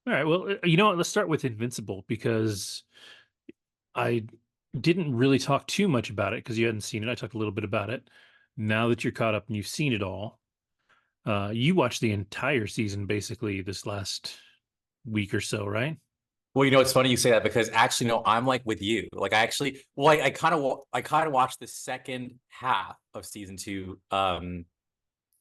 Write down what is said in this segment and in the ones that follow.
All right. Well, you know what? Let's start with Invincible because I didn't really talk too much about it because you hadn't seen it. I talked a little bit about it. Now that you're caught up and you've seen it all, you watched the entire season basically this last week or so, right? Well, it's funny you say that because actually, no, I'm like with you. Like I actually, well, I kind of watched the second half of season two, the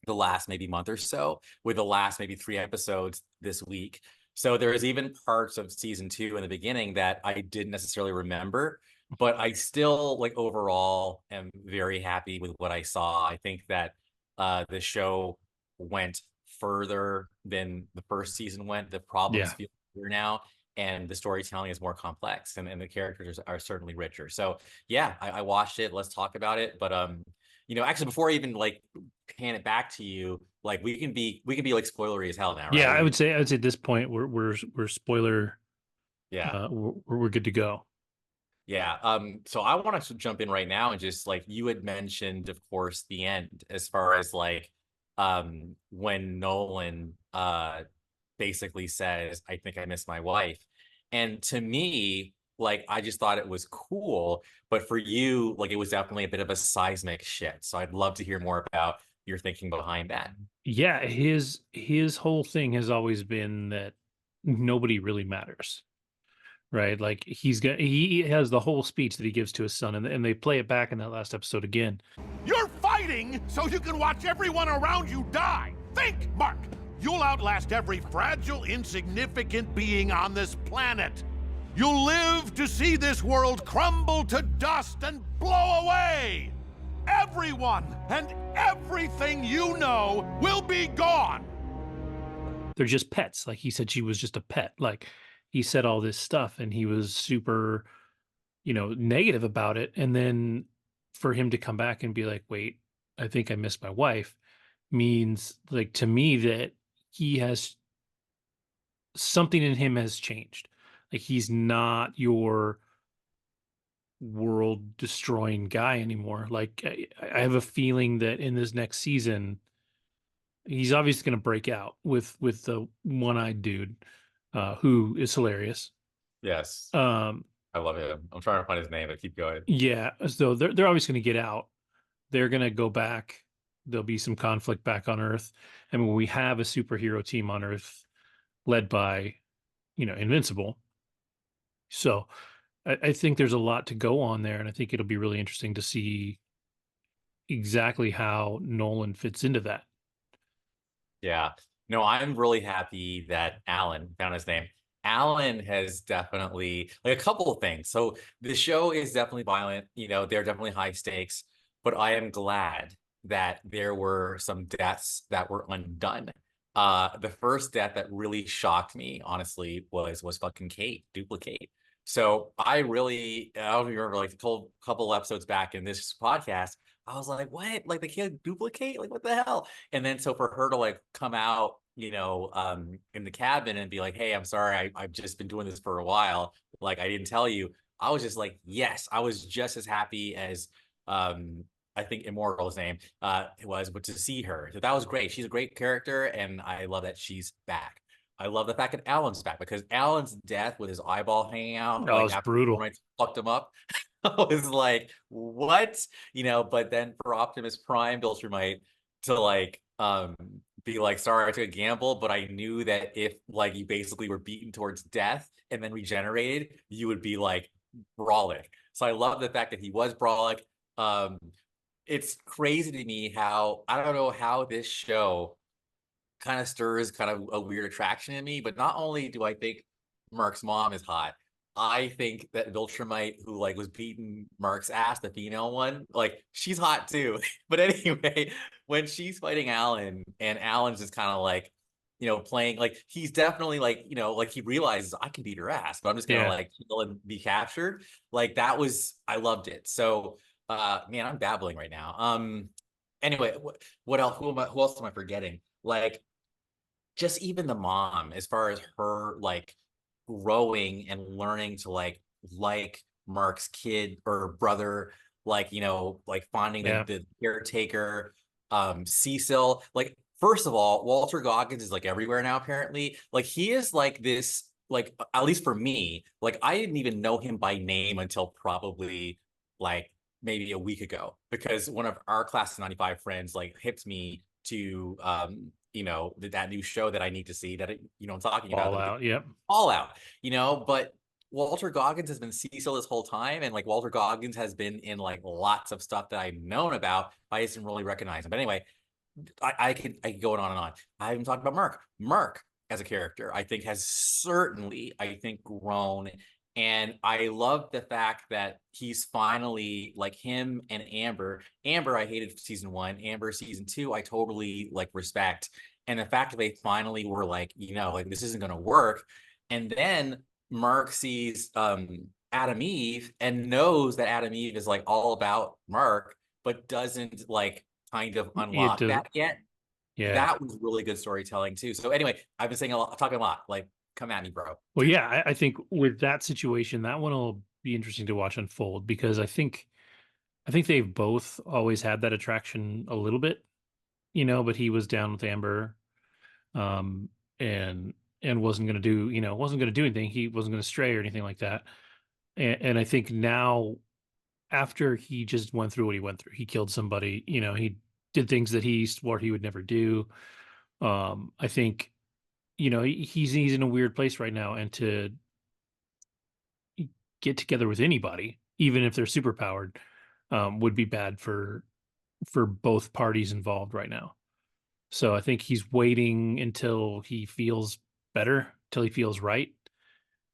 last maybe month or so, with the last maybe three episodes this week. So there is even parts of season two in the beginning that I didn't necessarily remember, but I still like overall am very happy with what I saw. I think that the show went further than the first season went. The problems Yeah. feel bigger now, and the storytelling is more complex, and the characters are certainly richer. So yeah, I watched it. Let's talk about it. But actually, before I even like hand it back to you, like we can be like spoilery as hell now, Yeah, right? We can, I would say at this point we're spoiler yeah. we're good to go. Yeah. So I want to jump in right now and just like you had mentioned, of course, the end as far as like when Nolan basically says, I think I miss my wife. And to me, like I just thought it was cool, but for you, like it was definitely a bit of a seismic shit. So I'd love to hear more about your thinking behind that. Yeah, his whole thing has always been that nobody really matters. Right? Like he has the whole speech that he gives to his son, and they play it back in that last episode again. You're fighting so you can watch everyone around you die. Think, Mark. You'll outlast every fragile, insignificant being on this planet. You'll live to see this world crumble to dust and blow away. Everyone and everything you know will be gone. They're just pets. Like he said, she was just a pet. Like he said all this stuff, and he was super, negative about it. And then for him to come back and be like, "Wait, I think I missed my wife," means like to me that he has something in him has changed. Like he's not your world destroying guy anymore. Like I have a feeling that in this next season, he's obviously going to break out with the one-eyed dude, who is hilarious. Yes. Um, I love him. I'm trying to find his name, but keep going. yeah, so they're obviously going to get out. They're going to go back. There'll be some conflict back on Earth, and when we have a superhero team on Earth led by, Invincible. So I think there's a lot to go on there, and I think it'll be really interesting to see exactly how Nolan fits into that. Yeah. No, I'm really happy that Alan found his name. Alan has definitely like a couple of things. So the show is definitely violent, there are definitely high stakes, but I am glad that there were some deaths that were undone. The first death that really shocked me, honestly, was fucking Kate, Duplicate. So I don't remember like a couple episodes back in this podcast, I was like, what? Like they can't duplicate? Like what the hell? And then so for her to like come out, in the cabin and be like, hey, I'm sorry, I've just been doing this for a while. Like I didn't tell you. I was just like, yes, I was just as happy as I think Immortal's name it was, but to see her. So that was great. She's a great character, and I love that she's back. I love the fact that Alan's back because Alan's death with his eyeball hanging out, Oh, like it's after brutal. I fucked him up. I was like, what? But then for Optimus Prime, Viltrumite to like be like, sorry, I took a gamble, but I knew that if like you basically were beaten towards death and then regenerated, you would be like brolic. So I love the fact that he was brolic. Um, it's crazy to me how I don't know how this show kind of stirs kind of a weird attraction in me, but not only do I think Mark's mom is hot, I think that Viltrumite, who like was beating Mark's ass, the female one, like she's hot too. But anyway, when she's fighting Alan and Alan's just kind of like, playing like he's definitely like, like he realizes I can beat her ass, but I'm just gonna Yeah. like kill and be captured. Like that was I loved it. So man, I'm babbling right now. Anyway, what else? Who else am I forgetting? Like just even the mom, as far as her like growing and learning to like Mark's kid or brother, like like finding Yeah. the caretaker, Cecil, like first of all, Walter Goggins is like everywhere now, apparently. Like he is like this, like at least for me, like I didn't even know him by name until probably like maybe a week ago, because one of our class of 95 friends like hipped me to that new show that I need to see that I'm talking about, All out. Yep. All Out, but Walter Goggins has been Cecil this whole time, and like Walter Goggins has been in like lots of stuff that I've known about, but I just didn't really recognize him. But anyway, I could go on and on. I haven't talked about Merc. Merc as a character, I think, has certainly, I think, grown. And I love the fact that he's finally like him and Amber. Amber, I hated season 1. Amber, season 2, I totally like respect. And the fact that they finally were like, like this isn't gonna work. And then Mark sees Adam Eve and knows that Adam Eve is like all about Mark, but doesn't like kind of unlock that yet. Yeah. That was really good storytelling too. So anyway, I've been saying a lot, talking a lot. Like, come at me, bro. Well, yeah, I think with that situation, that one will be interesting to watch unfold, because I think they've both always had that attraction a little bit, but he was down with Amber, um, and wasn't going to do, wasn't going to do anything. He wasn't going to stray or anything like that. And I think now, after he just went through what he went through, he killed somebody, he did things that he swore he would never do. I think, he's in a weird place right now, and to get together with anybody, even if they're super powered, would be bad for both parties involved right now. So I think he's waiting until he feels better, till he feels right,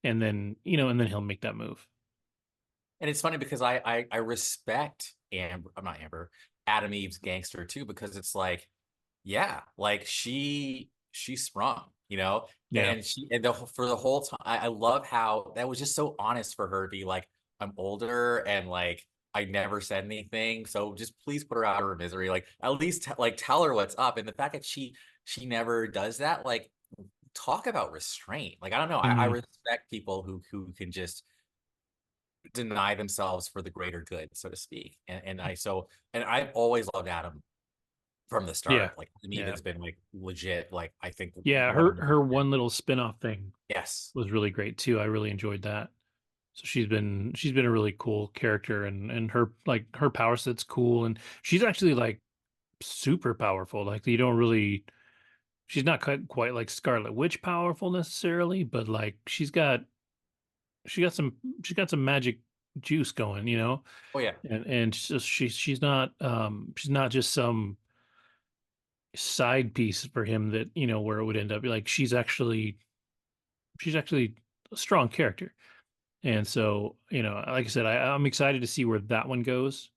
and then and then he'll make that move. And it's funny because I respect Amber, I'm not Amber, Adam Eve's gangster too, because it's like, yeah, like she sprung, Yeah. and for the whole time, I love how that was just so honest for her to be like, I'm older and like I never said anything, so just please put her out of her misery. Like at least like tell her what's up. And the fact that she never does that, like talk about restraint. Like I don't know, I Mhm. respect people who can just deny themselves for the greater good, so to speak. And I've always loved Adam from the Yeah. start. Like to me, Yeah. that's been like legit. Like I think Yeah, one of her the one little spin-off thing yes. was really great too. I really enjoyed that. So she's been a really cool character, and her, like, her power set's cool, and she's actually like super powerful. Like, you don't really, she's not quite like Scarlet Witch powerful necessarily, but like she got some magic juice going, Oh yeah. and she's not just some side piece for him that, where it would end up like she's actually a strong character. And so, like I said, I'm excited to see where that one goes.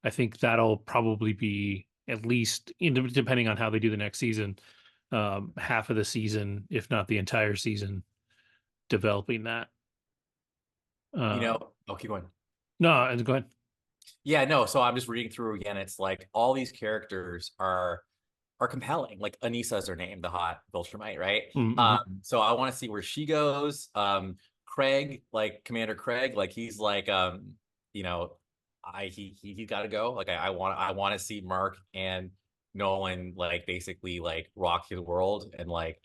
I think that'll probably be at least, depending on how they do the next season, half of the season, if not the entire season, developing that. Oh, keep going. No, go ahead. Yeah, no. So I'm just reading through again. It's like all these characters are compelling. Like Anissa is her name, the hot Viltrumite, right? Mm-hmm. So I want to see where she goes. Craig, like Commander Craig, like he's like you know, he got to go. Like I want to see Mark and Nolan like basically like rock the world, and like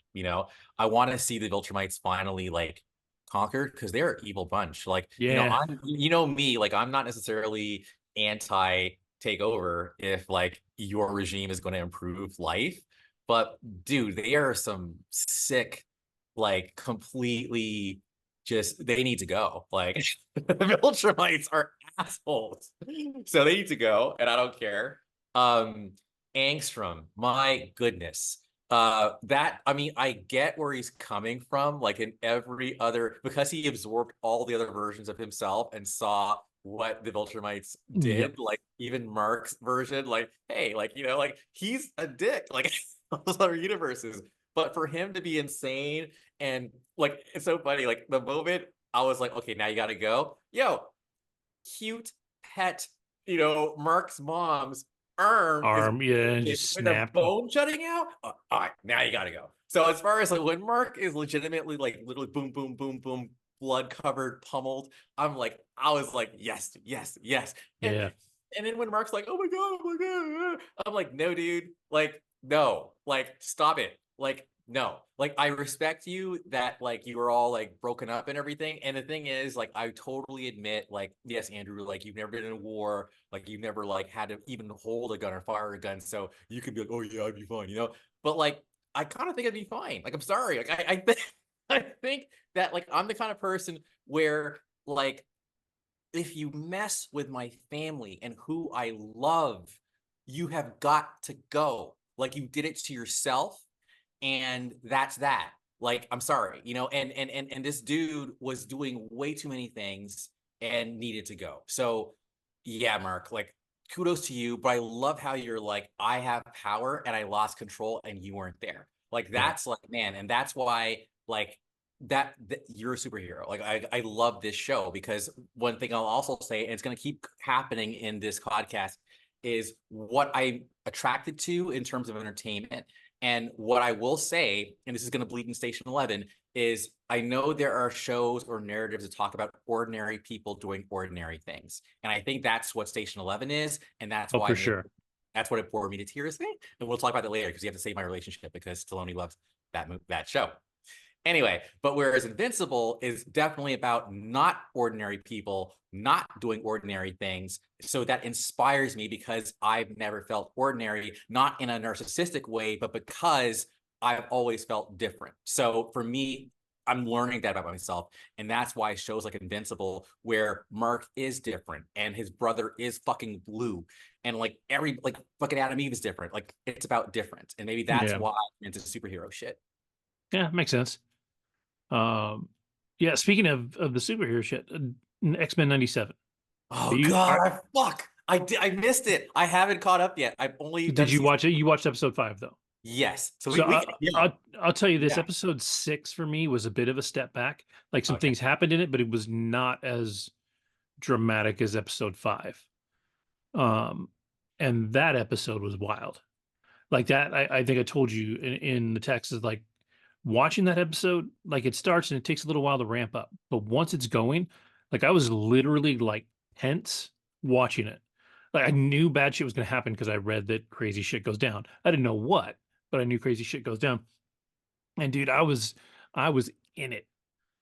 I want to see the Viltrumites finally like conquered, because they're an evil bunch. Like Yeah. I'm me, like I'm not necessarily anti takeover if like your regime is going to improve life, but dude, they are some sick, like completely just they need to go. Like the Viltrumites are assholes, so they need to go, and I don't care. Angstrom, my goodness. That I mean, I get where he's coming from, like in every other, because he absorbed all the other versions of himself and saw what the Viltrumites Yep. did. Like even Mark's version, like, hey, like like he's a dick, like those other universes. But for him to be insane, and like it's so funny, like the moment I was like, okay, now you gotta go. Yo, cute pet, Mark's mom's arm is Arm, yeah, and with just a snapped. bone jutting out. All right, now you gotta go. So as far as like when Mark is legitimately like literally boom, boom, boom, boom, blood covered, pummeled, I was like, yes, yes, yes. And Yeah. then when Mark's like, oh my god, I'm like, no, dude, like no, like, stop it. Like, no, like, I respect you that, like, you were all like broken up and everything. And the thing is, like, I totally admit, like, yes, Andrew, like, you've never been in a war, like, you've never like had to even hold a gun or fire a gun. So you could be like, oh, yeah, I'd be fine, you know? But like, I kind of think I'd be fine. Like, I'm sorry. Like, I think, I think that, like, I'm the kind of person where, like, if you mess with my family and who I love, you have got to go. Like, you did it to yourself, and that's that. Like, I'm sorry, you know, and this dude was doing way too many things and needed to go. So yeah, Mark, like, kudos to you, but I love how you're like, I have power and I lost control and you weren't there. Like, Yeah. that's like, man, and that's why, like, that you're a superhero. Like, I love this show, because one thing I'll also say, and it's going to keep happening in this podcast, is what I'm attracted to in terms of entertainment. And what I will say, and this is going to bleed in Station 11, is I know there are shows or narratives that talk about ordinary people doing ordinary things. And I think that's what Station 11 is. And that's Oh, why for sure. that's what it bored me to tears. And we'll talk about that later, because you have to save my relationship, because Stallone loves that show. Anyway, but whereas Invincible is definitely about not ordinary people, not doing ordinary things. So that inspires me, because I've never felt ordinary, not in a narcissistic way, but because I've always felt different. So for me, I'm learning that about myself. And that's why shows like Invincible, where Mark is different and his brother is fucking blue. And like like fucking Adam Eve is different. Like, it's about different. And maybe that's Yeah. why I'm into superhero shit. Yeah, makes sense. Yeah, speaking of the superhero shit, X-Men 97. Oh You God, fuck. I missed it. I haven't caught up yet. I've only did done you season. watch it? You watched episode 5 though. Yes. So So yeah. I'll tell you this, Yeah. episode 6 for me was a bit of a step back. Like, some Okay. things happened in it, but it was not as dramatic as episode 5. Um, and that episode was wild. Like that, I think I told you in the text, is like, watching that episode, like, it starts and it takes a little while to ramp up, but once it's going, like, I was literally like tense watching it. Like, I knew bad shit was going to happen because I read that crazy shit goes down. I didn't know what, but I knew crazy shit goes down. And dude, I was in it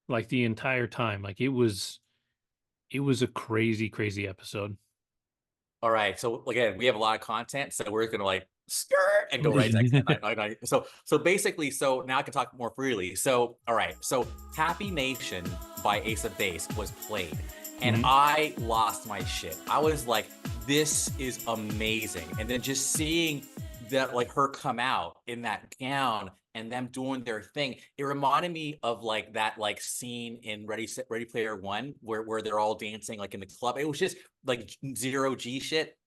like the entire time. Like, it was a crazy, crazy episode. All right. So again, we have a lot of content, so we're gonna like skirt and go right to X-Men. So basically, so now I can talk more freely. So all right. So Happy Nation by Ace of Base was played, and Mhm. I lost my shit. I was like, this is amazing. And then just seeing that, like, her come out in that gown and them doing their thing, it reminded me of like that like scene in Ready Player One, where they're all dancing like in the club. It was just like zero G shit.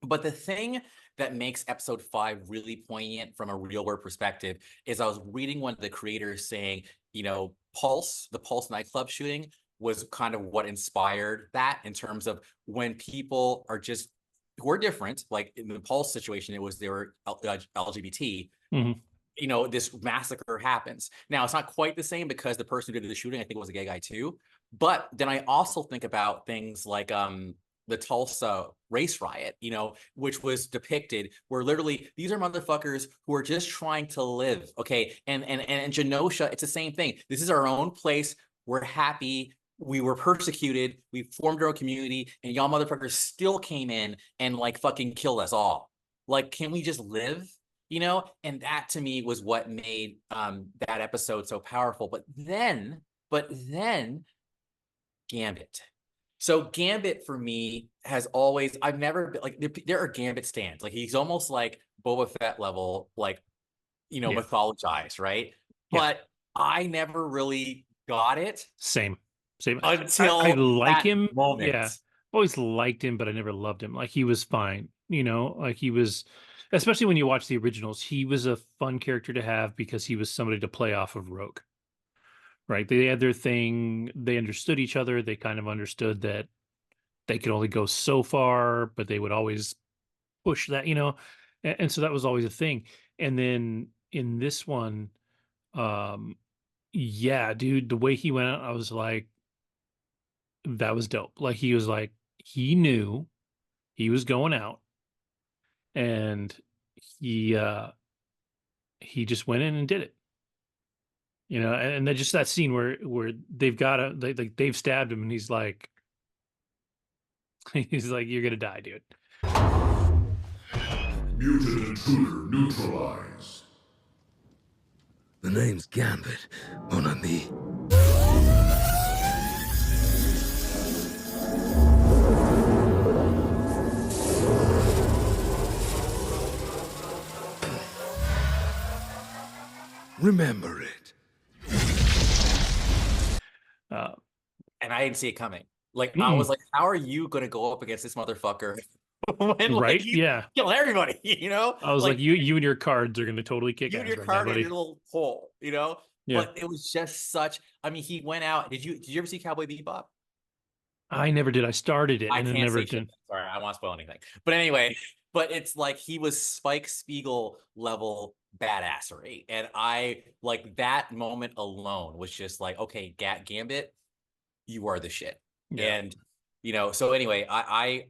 But the thing that makes episode 5 really poignant from a real world perspective is, I was reading one of the creators saying, you know, the Pulse nightclub shooting was kind of what inspired that, in terms of when people are just, who are different. Like in the Pulse situation, it was they were LGBT. Mhm. You know, this massacre happens. Now, it's not quite the same, because the person who did the shooting, I think, was a gay guy too. But then I also think about things like the Tulsa race riot, you know, which was depicted, where literally these are motherfuckers who are just trying to live. Okay. And Genosha, it's the same thing. This is our own place. We're happy. We were persecuted. We formed our own community, and y'all motherfuckers still came in and like fucking killed us all. Like, can we just live? You know, and that to me was what made that episode so powerful. But then Gambit. So Gambit for me has always, I've never been like, there are Gambit stands. Like, he's almost like Boba Fett level, like, you know, Yeah. mythologized, right? Yeah. But I never really got it Same. I until like that him. moment. Yeah. Always liked him, but I never loved him. Like, he was fine, like he was, especially when you watch the originals, he was a fun character to have because he was somebody to play off of Rogue, right? They had their thing. They understood each other. They kind of understood that they could only go so far, but they would always push that, and so that was always a thing. And then in this one, um, yeah, dude, the way he went out, I was like, that was dope. Like, he was like, he knew he was going out, and he he just went in and did it. You know, and then just that scene where they've got they've stabbed him, and he's like, you're gonna die, dude. Mutant intruder neutralized. The name's Gambit, mon ami. Remember it. And I didn't see it coming. Like, I Mm-mm. was like, how are you going to go up against this motherfucker when Right? like you Yeah. kill everybody, you know? I was like, you and your cards are gonna totally kick you ass and your right now, card in buddy. your little hole, you know? Yeah. But it was just such, I mean, he went out. Did you ever see Cowboy Bebop? I never did. I started it I and then can't never say shit. did. Sorry, I don't want to spoil anything. But anyway, but it's like he was Spike Spiegel level badassery. And I like that moment alone was just like, okay, Gambit, you are the shit. Yeah. And you know, so anyway, I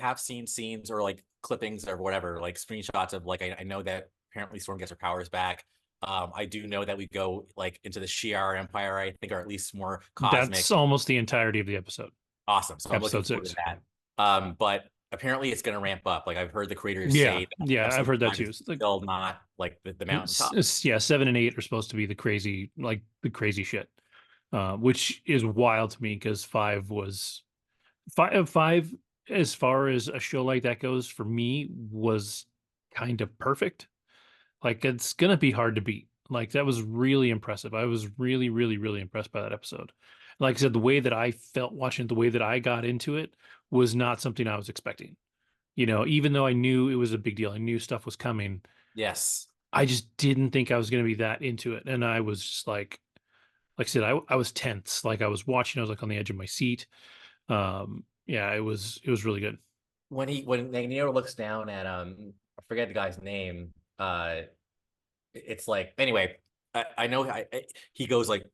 have seen scenes or like clippings or whatever, like screenshots of like I know that apparently Storm gets her powers back. I do know that we go like into the Shi'ar Empire, I think, or at least more cosmic. That's almost the entirety of the episode. Awesome. So I'm looking Episode forward 6. to that. But apparently it's going to ramp up. Like I've heard the creators Yeah. say that Yeah, I've episode heard that 5 too. is still not like the mountaintop. Yeah, 7 and 8 are supposed to be the crazy, like the crazy shit, which is wild to me because 5 was 5 as far as a show like that goes for me was kind of perfect. Like it's gonna be hard to beat. Like that was really impressive. I was really, really, really impressed by that episode. Like I said, the way that I felt watching it, the way that I got into it was not something I was expecting. You know, even though I knew it was a big deal, I knew stuff was coming. Yes. I just didn't think I was going to be that into it. And I was just like I said, I was tense. Like I was watching, I was like on the edge of my seat. Yeah, it was really good. When Magneto looks down at I forget the guy's name. It's like anyway, I know he goes like,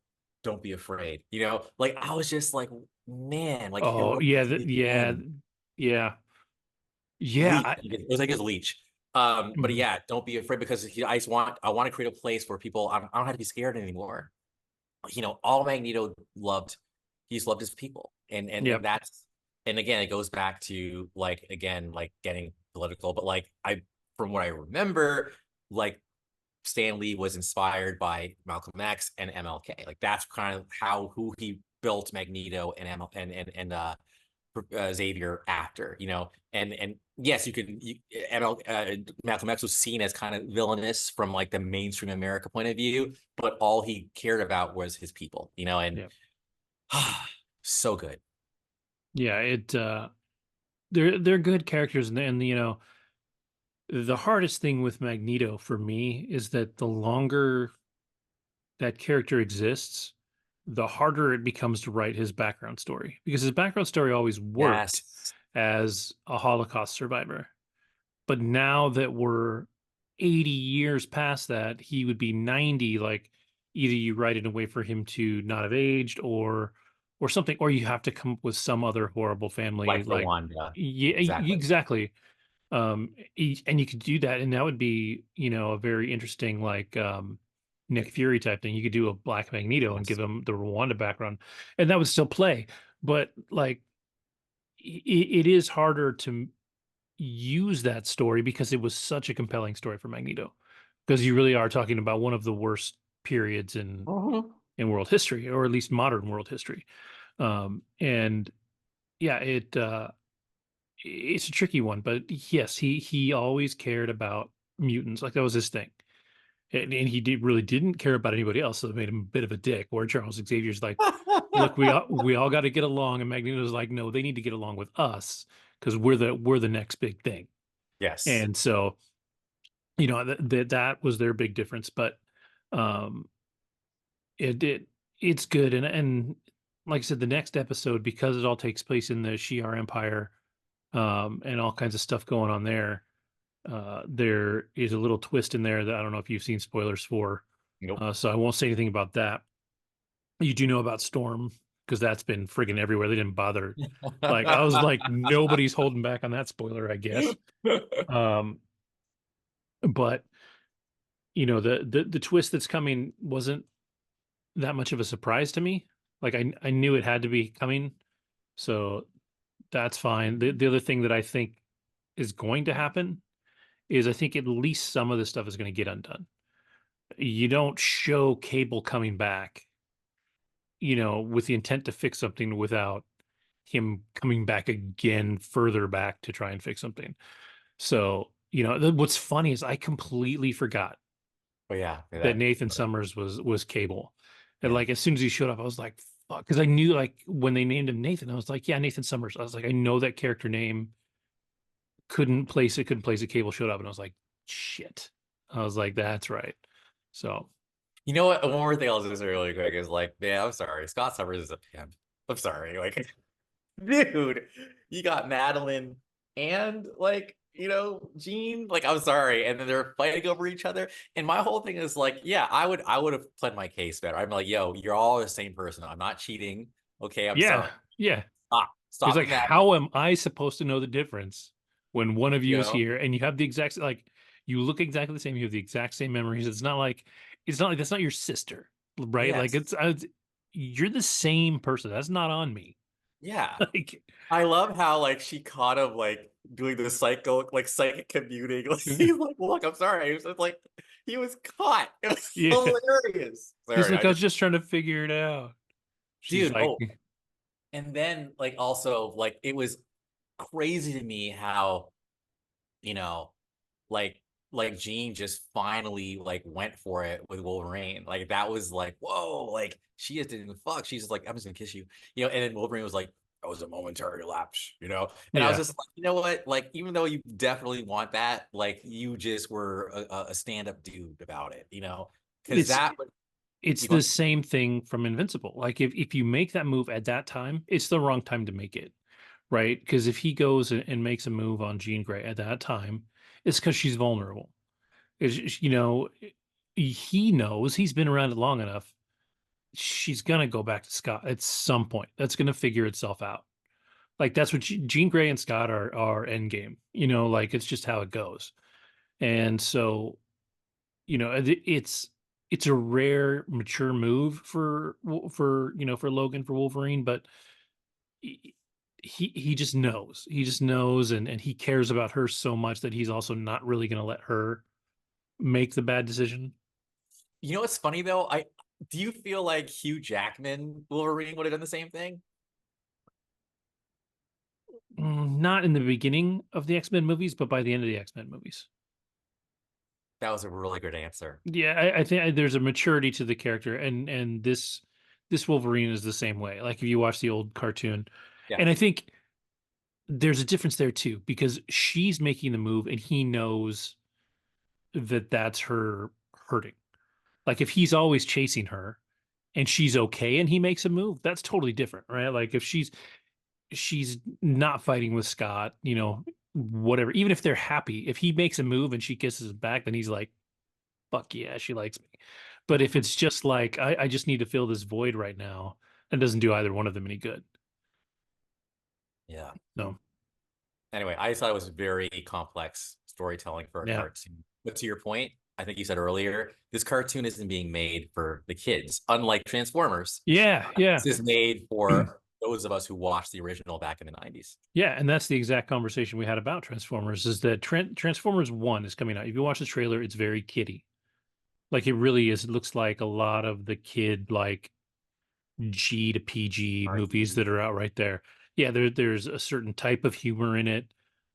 don't be afraid, you know, like I was just like, man, like Oh yeah, yeah, yeah, leech. yeah. It was like his leech. But yeah, don't be afraid because I want to create a place where people I don't have to be scared anymore. You know, all Magneto loved, he's loved his people, and Yep. that's, and again, it goes back to like again like getting political, but like from what I remember, like Stan Lee was inspired by Malcolm X and MLK. Like that's kind of who he built Magneto and Xavier after, you know, and yes, Malcolm X was seen as kind of villainous from like the mainstream America point of view, but all he cared about was his people, you know, and so good. Yeah, they're good characters, and you know, the hardest thing with Magneto for me is that the longer that character exists, the harder it becomes to write his background story because his background story always worked as a Holocaust survivor. But now that we're 80 years past that, he would be 90. Like either you write it in a way for him to not have aged or something, or you have to come up with some other horrible family like Rwanda. Yeah, exactly. And you could do that, and that would be, you know, a very interesting like Nick Fury type thing. You could do a Black Magneto and give him the Rwanda background, and that would still play. But like, it is harder to use that story because it was such a compelling story for Magneto. Because you really are talking about one of the worst periods in world history, or at least modern world history. And yeah, it's a tricky one, but yes, he always cared about mutants. Like that was his thing. And he really didn't care about anybody else, so it made him a bit of a dick. Where Charles Xavier's like, look, we all got to get along, and Magneto's like, no, they need to get along with us because we're the next big thing. Yes. And so, you know, that was their big difference. But it's good, and like I said, the next episode, because it all takes place in the Shi'ar Empire, and all kinds of stuff going on there. There is a little twist in there that I don't know if you've seen spoilers for. Nope. So I won't say anything about that. You do know about Storm because that's been friggin' everywhere. They didn't bother. Like I was like, nobody's holding back on that spoiler, I guess. But the twist that's coming wasn't that much of a surprise to me. Like I knew it had to be coming, so that's fine. The other thing that I think is going to happen is I think at least some of this stuff is going to get undone. You don't show Cable coming back, with the intent to fix something without him coming back again further back to try and fix something. So, what's funny is I completely forgot Oh yeah, that that. Nathan Summers was Cable. And Yeah. like as soon as he showed up, I was like, fuck, because I knew like when they named him Nathan, I was like, yeah, Nathan Summers. I was like, I know that character name. Couldn't place it. Cable showed up, and I was like, shit. I was like, that's right. So You know what? One more thing I'll just say really quick is like, man, I'm sorry. Scott Summers is a pimp. I'm sorry. Like, dude, you got Madeline and like, Gene. Like, I'm sorry. And then they're fighting over each other. And my whole thing is like, yeah, I would have pled my case better. I'm like, yo, you're all the same person. I'm not cheating. Okay, I'm yeah, sorry. yeah. Stop. He's Stop like, the mad. how am I supposed to know the difference when one of you You is know? here and you have the exact like you look exactly the same, you have the exact same memories. It's not like that's not your sister, right? Like Yes. you're the same person. That's not on me. Yeah. Like I love how like she caught him like doing the psychic commuting. Like he's like, look, I'm sorry. He was just, like he was caught. It was yeah. hilarious. He's Sorry, like, I I just was just trying to figure it out. She's dude. like, Oh, and then like also like it was crazy to me how you know like Jean just finally like went for it with Wolverine. Like that was like, whoa, like she just didn't fuck. She's just like, I'm just gonna kiss you. And then Wolverine was like, that was a momentary lapse. And I was yeah. just like, you know what? Like, even though you definitely want that, like you just were a stand-up dude about it. Because It's that it's you go, the same thing from Invincible. Like if you make that move at that time, it's the wrong time to make it, right? Because if he goes and makes a move on Jean Grey at that time, it's because she's vulnerable. He knows he's been around it long enough. She's gonna go back to Scott at some point. That's gonna figure itself out. Like that's what Jean Grey and Scott are endgame. Like it's just how it goes. And so it's a rare mature move for Logan, for Wolverine, but he just knows. He just knows, and he cares about her so much that he's also not really going to let her make the bad decision. what's funny though? I Do you feel like Hugh Jackman Wolverine would have done the same thing? Not in the beginning of the X-Men movies, but by the end of the X-Men movies. That was a really good answer. Yeah, I think there's a maturity to the character, and this Wolverine is the same way. Like if you watch the old cartoon, Yeah. and I think there's a difference there too, because she's making the move and he knows that that's her hurting. Like if he's always chasing her and she's okay and he makes a move, that's totally different, right? Like if she's not fighting with Scott, whatever, even if they're happy, if he makes a move and she kisses him back, then he's like, fuck yeah, she likes me. But if it's just like, I just need to fill this void right now, that doesn't do either one of them any good. Yeah. No. Anyway, I just thought it was very complex storytelling for a Yeah. cartoon. But to your point, I think you said earlier, this cartoon isn't being made for the kids, unlike Transformers. Yeah. Yeah. This is made for those of us who watched the original back in the 90s. Yeah, and that's the exact conversation we had about Transformers. Is that Transformers One is coming out? If you watch the trailer, it's very kiddie. Like it really is. It looks like a lot of the kid like G to PG movies R-E. that are out right there. Yeah, there's a certain type of humor in it,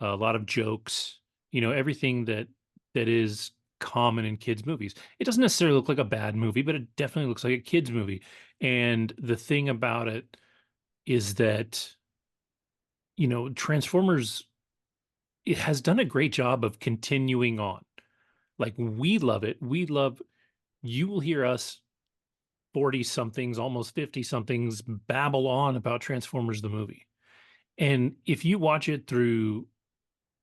a lot of jokes. Everything that is common in kids movies. It doesn't necessarily look like a bad movie, but it definitely looks like a kids movie. And the thing about it is that Transformers, it has done a great job of continuing on. Like we love it. You will hear us 40 somethings, almost 50 somethings babble on about Transformers the movie. And if you watch it through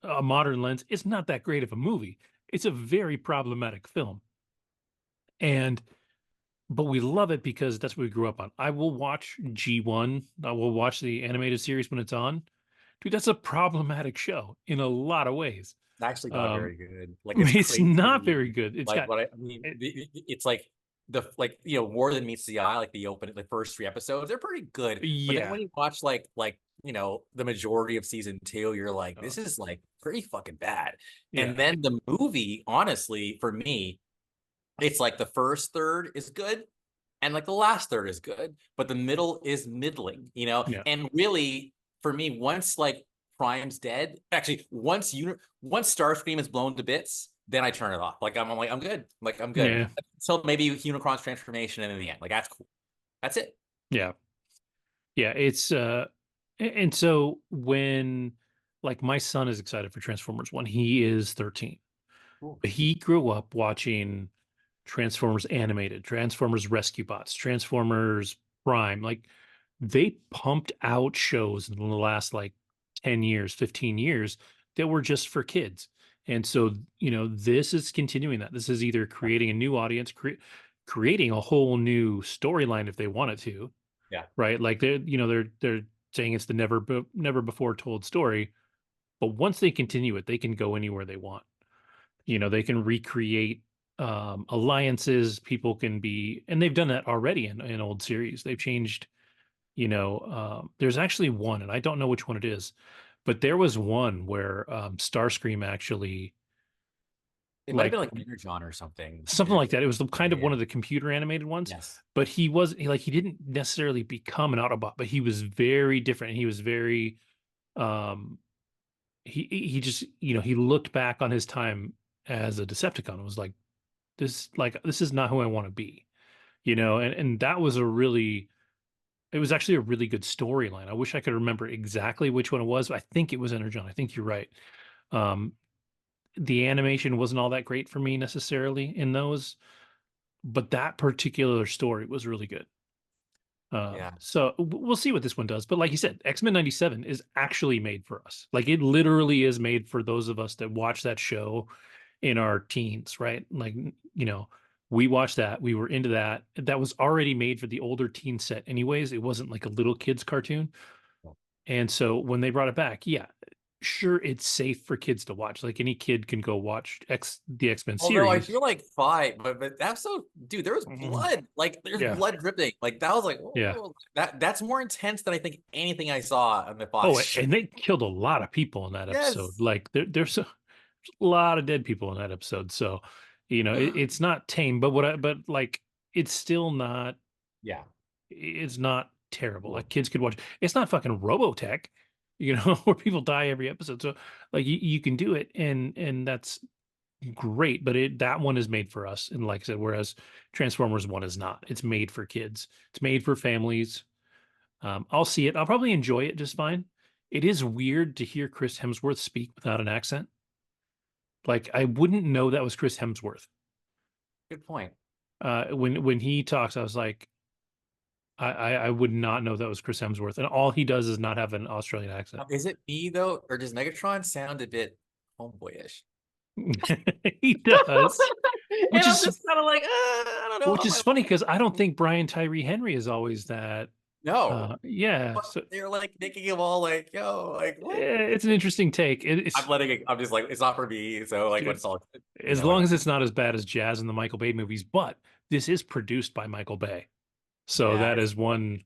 a modern lens, it's not that great of a movie. It's a very problematic film. But we love it because that's what we grew up on. I will watch G1. I will watch the animated series when it's on. Dude, that's a problematic show in a lot of ways. actually not very good. Like it's It's not crazy. very good. It's Like got what I mean, it, it's like more than meets the eye. Like the first 3 episodes, they're pretty good. But then yeah. when you watch the majority of season 2, you're like, Uh, this is like pretty fucking bad. yeah. And then the movie, honestly, for me, it's like the first third is good, and like the last third is good, but the middle is middling, Yeah. And really, for me, once like Prime's dead, actually, once Starscream is blown to bits, then I turn it off. Like I'm like I'm good. Like I'm good. Yeah. So maybe Unicron's transformation, and in the end, like that's cool. That's it. Yeah. Yeah. It's and so when like my son is excited for Transformers 1, he is 13. Cool. But he grew up watching Transformers animated, Transformers Rescue Bots, Transformers Prime. Like they pumped out shows in the last like 10 years, 15 years that were just for kids. And so, this is continuing that. This is either creating a new audience, creating a whole new storyline if they wanted to, Yeah. right? Like they're saying it's the never before told story, but once they continue it, they can go anywhere they want. They can recreate alliances. People can be, and they've done that already in old series. They've changed, there's actually one, and I don't know which one it is, but there was one where Starscream actually, It might have like been like Energon or something. something like that. It was the kind of Yeah. one of the computer animated ones, Yes. but he didn't necessarily become an Autobot, but he was very different. He was very, um, he just, he looked back on his time as a Decepticon and was like, this is not who I want to be, and that was it was actually a really good storyline. I wish I could remember exactly which one it was, but I think it was Energon. I think you're right. Um, the animation wasn't all that great for me necessarily in those, but that particular story was really good. Yeah. So we'll see what this one does. But like you said, X-Men 97 is actually made for us. Like it literally is made for those of us that watch that show in our teens, right? Like, we watched that. We were into that. That was already made for the older teen set anyways. It wasn't like a little kids cartoon. And so when they brought it back, yeah, sure, it's safe for kids to watch. Like any kid can go watch the X-Men Although I series. feel like five, but that's so, dude, there was Mhm. blood. Like there's Yeah. blood dripping. Like that was like, Yeah. oh, that's more intense than I think anything I saw on the Oh, Fox. and they killed a lot of people in that episode. Yes. Like there's a lot of dead people in that episode. So, it's not tame, but like it's still not, Yeah. it's not terrible. Cool. Like kids could watch. It's not fucking Robotech, where people die every episode. So like you can do it, and that's great. But that one is made for us, and like I said, whereas Transformers 1 is not. It's made for kids. It's made for families. I'll see it. I'll probably enjoy it just fine. It is weird to hear Chris Hemsworth speak without an accent. Like I wouldn't know that was Chris Hemsworth. Good point. When he talks, I was like, I would not know that was Chris Hemsworth, and all he does is not have an Australian accent. Is it me though, or does Megatron sound a bit homeboyish? He does, And which I'm is just kind of like, I don't know. which is funny because I don't think Brian Tyree Henry is always that. No, Yeah, but so they're like making him all like, yo, like what? it's an interesting take. I'm letting it. I'm just like, it's not for me. So like, Dude, what's all? as long as it's not as bad as Jazz in the Michael Bay movies, but this is produced by Michael Bay, so Yeah, that is one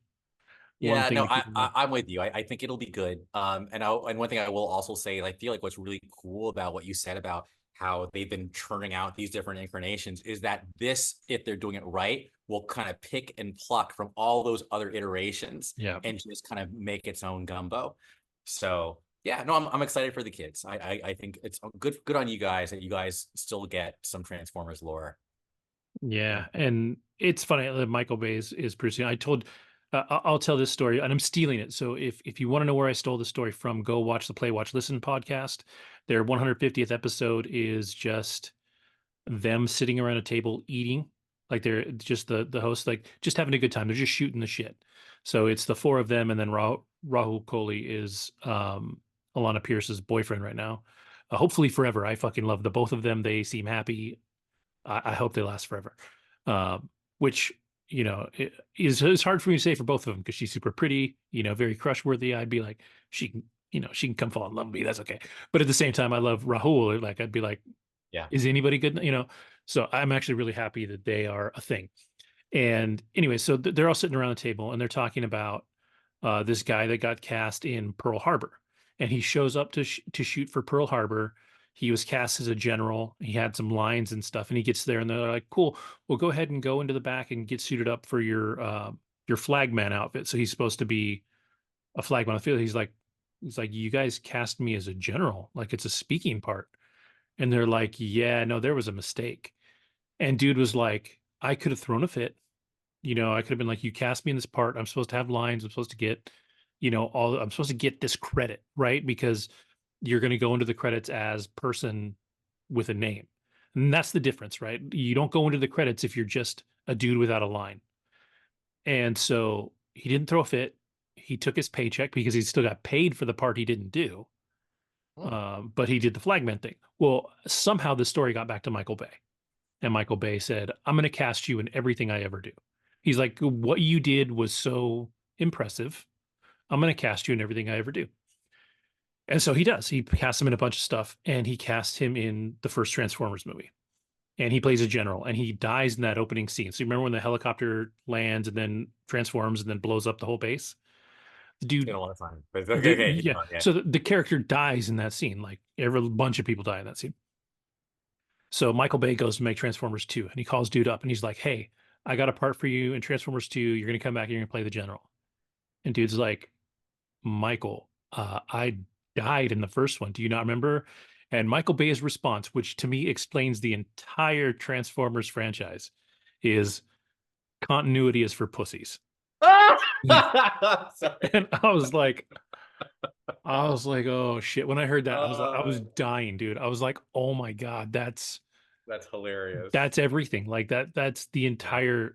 yeah, thing no, to keep in mind. I'm with you. I think it'll be good. And one thing I will also say, I feel like what's really cool about what you said about how they've been churning out these different incarnations is that this, if they're doing it right, will kind of pick and pluck from all those other iterations Yeah, and just kind of make its own gumbo. So yeah, no, I'm excited for the kids. I think it's good on you guys that you guys still get some Transformers lore. yeah, and it's funny that Michael Bay is producing. I'll tell this story, and I'm stealing it. So if you want to know where I stole the story from, go watch the Play Watch Listen podcast. Their 150th episode is just them sitting around a table eating, like they're just the host, like just having a good time. They're just shooting the shit. So it's the four of them, and then Rahul Kohli is Alana Pierce's boyfriend right now. Hopefully forever. I fucking love the both of them. They seem happy. I hope they last forever. Which is hard for me to say for both of them because she's super pretty, very crush worthy. I'd be like, she can you know, she can come fall in love with me. That's okay. But at the same time, I love Rahul. Like, I'd be like, Yeah. is anybody good? You know, so I'm actually really happy that they are a thing. And anyway, so they're all sitting around the table and they're talking about this guy that got cast in Pearl Harbor, and he shows up to shoot for Pearl Harbor. He was cast as a general. He had some lines and stuff, and he gets there, and they're like, "Cool, well, go ahead and go into the back and get suited up for your flagman outfit." So he's supposed to be a flagman on the field. He's like, "You guys cast me as a general, like it's a speaking part." And they're like, "Yeah, no, there was a mistake." And dude was like, "I could have thrown a fit. You know, I could have been like, you cast me in this part. I'm supposed to have lines. I'm supposed to get, you know, I'm supposed to get this credit, right? Because you're going to go into the credits as person with a name. And that's the difference, right? You don't go into the credits if you're just a dude without a line. And so he didn't throw a fit. He took his paycheck because he still got paid for the part he didn't do. But he did the flagman thing. Well, somehow the story got back to Michael Bay. And Michael Bay said, I'm going to cast you in everything I ever do. He's like, what you did was so impressive. I'm going to cast you in everything I ever do. And so he does. He casts him in a bunch of stuff, and he cast him in the first Transformers movie. And he plays a general, and he dies in that opening scene. So you remember when the helicopter lands and then transforms and then blows up the whole base? The dude, In a lot of time. But okay, yeah. yeah. So the character dies in that scene. Like every bunch of people die in that scene. So Michael Bay goes to make Transformers 2, and he calls dude up and he's like, "Hey, I got a part for you in Transformers 2. You're going to come back and you're going to play the general." And dude's like, "Michael, I died in the first one. Do you not remember?" And Michael Bay's response, which to me explains the entire Transformers franchise, is continuity is for pussies. Sorry. And I was like, oh shit. When I heard that, I was dying, dude. I was like, oh my God, that's hilarious. that's everything. Like that's the entire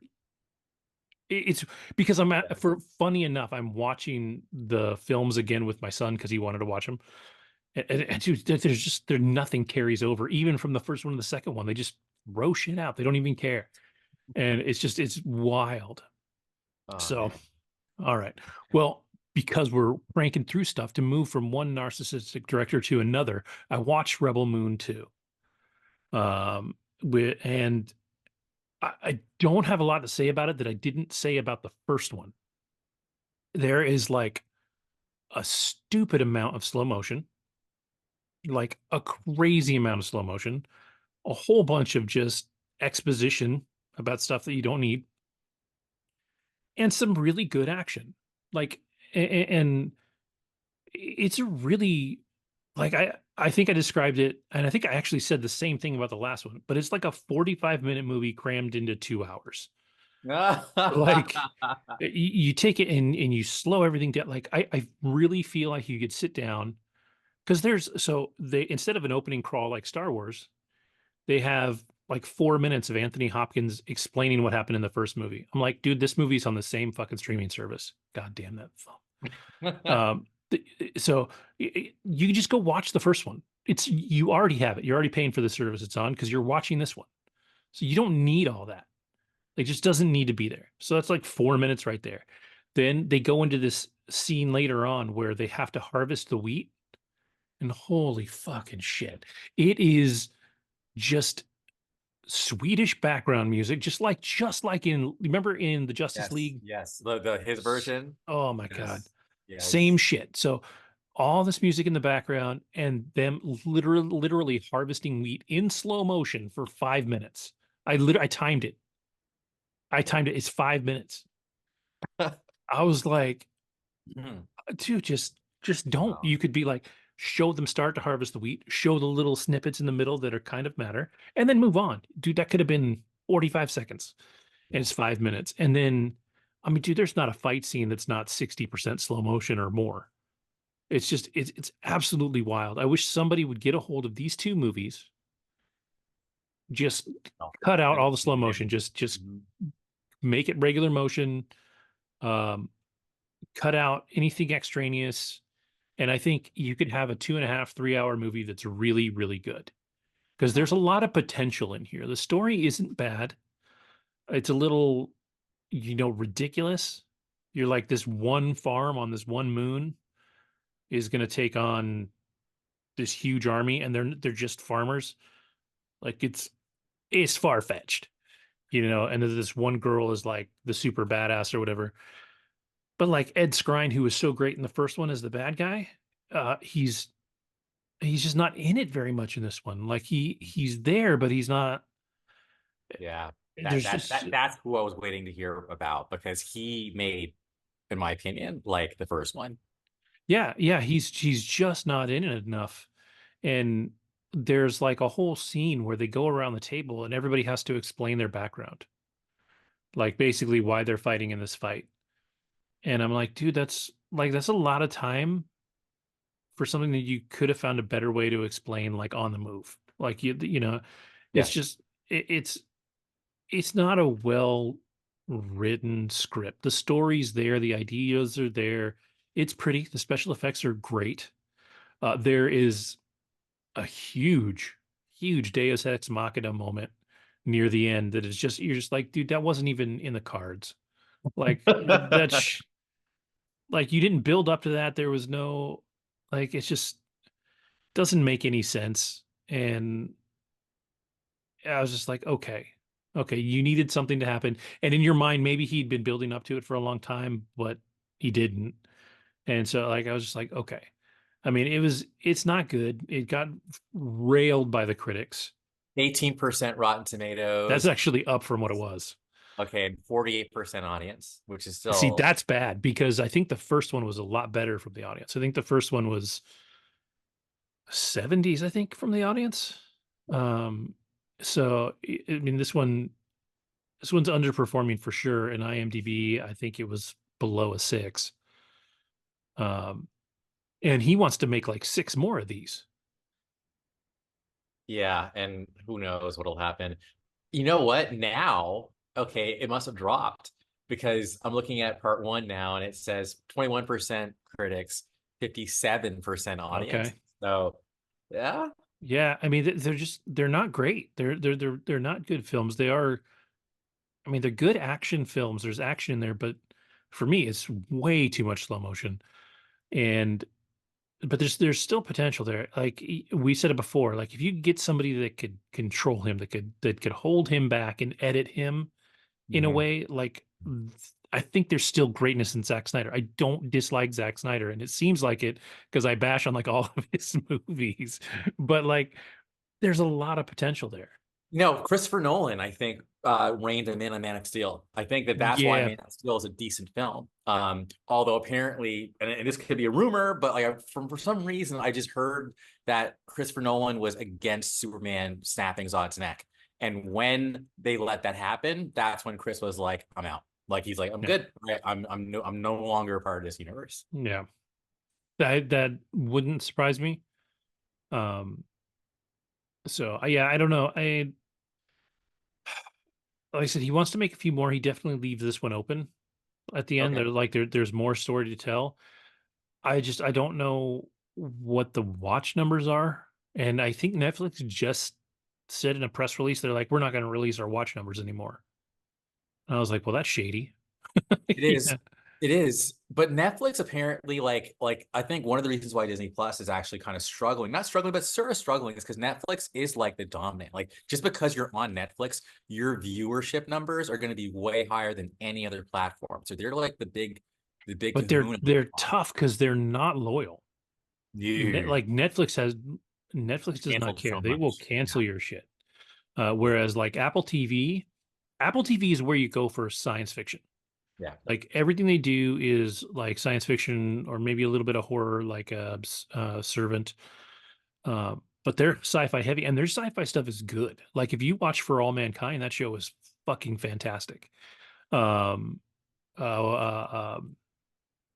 it's because for funny enough, I'm watching the films again with my son because he wanted to watch them. And dude, there's nothing carries over, even from the first one to the second one. They just throw shit out. They don't even care. And it's wild. So, all right. Well, because we're ranking through stuff to move from one narcissistic director to another, I watched Rebel Moon 2. And I don't have a lot to say about it that I didn't say about the first one. There is like a stupid amount of slow motion, like a crazy amount of slow motion, a whole bunch of just exposition about stuff that you don't need, and some really good action. Like, and it's a really like I think I described it, and I think I actually said the same thing about the last one, but it's like a 45-minute movie crammed into 2 hours. Like you take it and you slow everything down. Like I really feel like you could sit down because they instead of an opening crawl like Star Wars, they have like 4 minutes of Anthony Hopkins explaining what happened in the first movie. I'm like, dude, this movie's on the same fucking streaming service. God damn that phone. So you just go watch the first one. You already have it. You're already paying for the service it's on because you're watching this one. So you don't need all that. It just doesn't need to be there. So that's like 4 minutes right there. Then they go into this scene later on where they have to harvest the wheat. And holy fucking shit. It is just Swedish background music, just like remember in the Justice League? Yes. His version. Oh my God. Yes. Same shit. So all this music in the background and them literally harvesting wheat in slow motion for 5 minutes. I timed it. It's 5 minutes. I was like, dude, just don't. Wow. You could be like, show them start to harvest the wheat, show the little snippets in the middle that are kind of matter, and then move on. Dude, that could have been 45 seconds and it's 5 minutes. And then, I mean, dude, there's not a fight scene that's not 60% slow motion or more. It's just, it's absolutely wild. I wish somebody would get a hold of these two movies, just cut out all the slow motion, just make it regular motion, cut out anything extraneous. And I think you could have a 2.5, 3 hour movie that's really, really good because there's a lot of potential in here. The story isn't bad. It's a little, ridiculous. You're like this one farm on this one moon. is going to take on this huge army, and they're just farmers. Like it's far fetched, And then this one girl is like the super badass or whatever. But like Ed Skrein, who was so great in the first one as the bad guy, he's just not in it very much in this one. Like he's there, but he's not. Yeah, There's just that's who I was waiting to hear about, because he made, in my opinion, like the first one. yeah, he's just not in it enough. And there's like a whole scene where they go around the table and everybody has to explain their background, like basically why they're fighting in this fight. And I'm like, dude, that's a lot of time for something that you could have found a better way to explain, like on the move. Like it's Yes. just it's not a well written script. The story's there, the ideas are there. It's pretty. The special effects are great. There is a huge Deus Ex Machina moment near the end that is just you're just like, dude, that wasn't even in the cards. Like that's like you didn't build up to that. There was no like it's just doesn't make any sense. And I was just like, okay, you needed something to happen. And in your mind, maybe he'd been building up to it for a long time, but he didn't. And so like I was just like, okay. I mean, it's not good. It got railed by the critics. 18% Rotten That's Tomatoes. actually up from what it was. Okay, and 48% audience, which is See, still, that's bad because I think the first one was a lot better from the audience. I think the first one was 70s, I think, from the audience. So I mean, this one's underperforming for sure. In IMDb, I think it was below a 6. Um, and he wants to make like 6 more of these. yeah, and who knows what'll happen. You know what? Now, okay, it must have dropped, because I'm looking at part one now and it says 21% critics, 57% audience. Okay. So, yeah. Yeah, I mean they're not great. They're not good films. They are I mean they're good action films. There's action in there, but for me it's way too much slow motion. And but there's still potential there. Like we said it before, like if you get somebody that could control him, that could hold him back and edit him in a Mhm. way, like I think there's still greatness in Zack Snyder. I don't dislike Zack Snyder, and it seems like it because I bash on like all of his movies. But like there's a lot of potential there. No, Christopher Nolan, I think, reined him in on Man of Steel. I think that's why Yeah, Man of Steel is a decent film. Although apparently, and this could be a rumor, but like for some reason, I just heard that Christopher Nolan was against Superman snapping Zod's neck. And when they let that happen, that's when Chris was like, "I'm out." Like he's like, "I'm yeah, good. I'm no longer a part of this universe." yeah. That wouldn't surprise me. Um, so yeah, I don't know. Like I said, he wants to make a few more. He definitely leaves this one open at the end. Okay. There's more story to tell. I don't know what the watch numbers are. And I think Netflix just said in a press release, they're like, we're not going to release our watch numbers anymore. And I was like, well, that's shady. It is. Yeah. It is. But Netflix apparently, like I think one of the reasons why Disney Plus is actually kind of struggling, not struggling, but sort of struggling, is because Netflix is like the dominant. Like just because you're on Netflix, your viewership numbers are going to be way higher than any other platform. So they're like the big But kahuna. they're tough because they're not loyal. You Like Netflix does not canceled care. so They will much. cancel your shit. Yeah. Whereas like Apple TV is where you go for science fiction. Yeah. Like everything they do is like science fiction or maybe a little bit of horror, like Servant. But they're sci-fi heavy, and their sci-fi stuff is good. Like if you watch For All Mankind, that show is fucking fantastic. Um,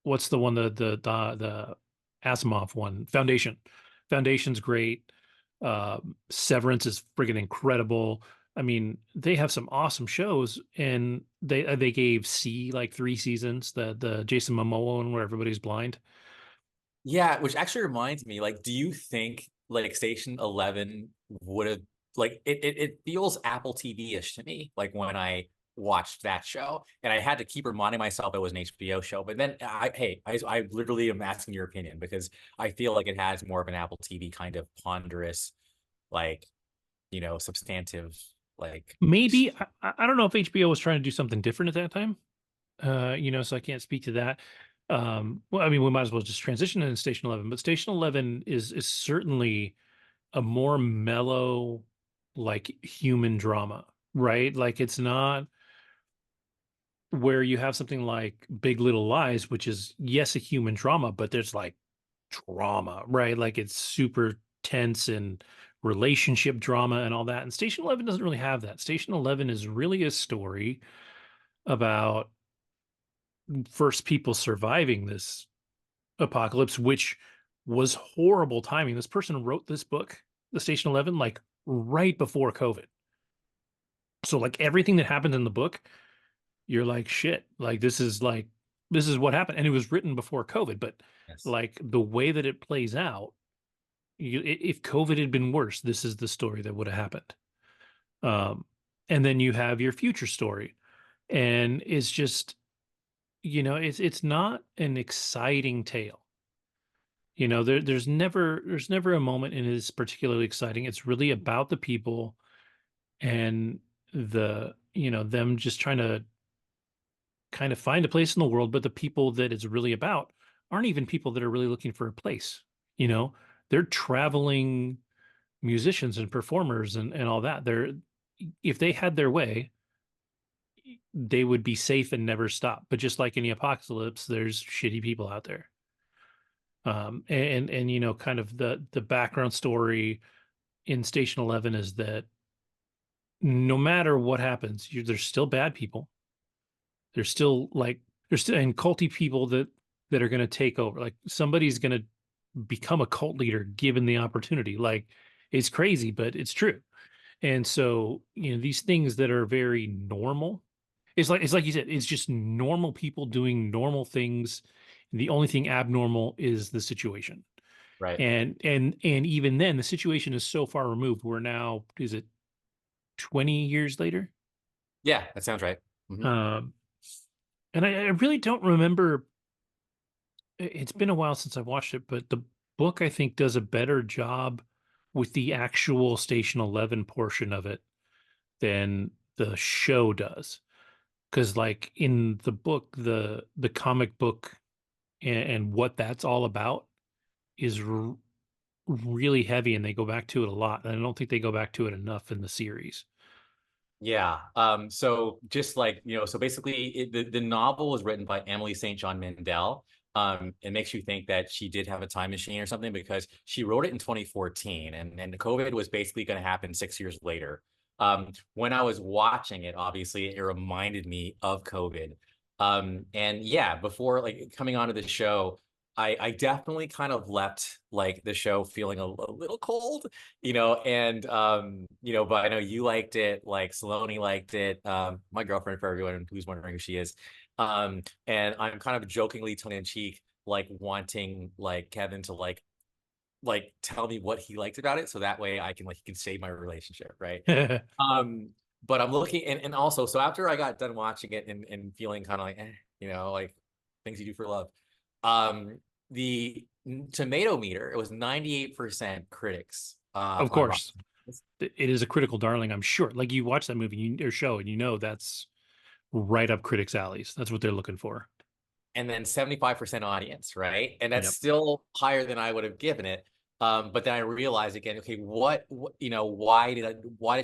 what's the one the Asimov one? Foundation's great. Severance is friggin' incredible. I mean, they have some awesome shows, and they gave C like 3 seasons, the Jason Momoa one where everybody's blind. Yeah, which actually reminds me, like, do you think like Station 11 would have, like, it feels Apple TV-ish to me, like when I watched that show, and I had to keep reminding myself it was an HBO show. But then I literally am asking your opinion because I feel like it has more of an Apple TV kind of ponderous, like, substantive, like, Maybe I don't know if HBO was trying to do something different at that time. So I can't speak to that. Well, I mean, we might as well just transition into Station 11, but Station 11 is certainly a more mellow, like human drama, right? Like it's not where you have something like Big Little Lies, which is, yes, a human drama, but there's like drama, right? Like it's super tense and relationship drama and all that. And Station 11 doesn't really have that. Station 11 is really a story about first people surviving this apocalypse, which was horrible timing. This person wrote this book, The Station 11, like right before COVID. So like everything that happened in the book, you're like, shit, like this is what happened. And it was written before COVID, but yes, like the way that it plays out, if COVID had been worse, this is the story that would have happened. Um, and then you have your future story, and it's just, it's not an exciting tale. There's never a moment in it that's particularly exciting. It's really about the people and them just trying to kind of find a place in the world, but the people that it's really about aren't even people that are really looking for a place. You know, they're traveling musicians and performers and all that. If they had their way, they would be safe and never stop. But just like any apocalypse, there's shitty people out there. And kind of the background story in Station 11 is that no matter what happens, there's still bad people. There's still and culty people that are going to take over. Like somebody's going to become a cult leader given the opportunity. Like it's crazy, but it's true. And so, these things that are very normal, it's like you said, it's just normal people doing normal things. The only thing abnormal is the situation. right. And even then, the situation is so far removed. We're now, is it 20 years later? Yeah, that sounds right. Mhm. Um, and I really don't remember. It's been a while since I've watched it, but the book I think does a better job with the actual Station 11 portion of it than the show does. Because like in the book, the comic book and what that's all about is really heavy, and they go back to it a lot. And I don't think they go back to it enough in the series. Yeah. So just like, so basically the novel was written by Emily St. John Mandel. It makes you think that she did have a time machine or something because she wrote it in 2014 and COVID was basically going to happen 6 years later. When I was watching it, obviously it reminded me of COVID. And yeah, before like coming onto the show, I definitely kind of left like the show feeling a little cold, and but I know you liked it, like Saloni liked it, my girlfriend, for everyone who's wondering who she is. And I'm kind of jokingly tongue in cheek, like wanting like Kevin to like tell me what he liked about it, so that way I can he can save my relationship, right? Um, but I'm looking and also so after I got done watching it and feeling kind of like like things you do for love. The tomato meter, it was 98% critics Of on Rotten course, Tomatoes, it is a critical darling, I'm sure. Like you watch that movie or show, and that's right up critics' alleys. That's what they're looking for. and then 75% audience, right? And that's Yep. still higher than I would have given it. But then I realized again, okay, what why did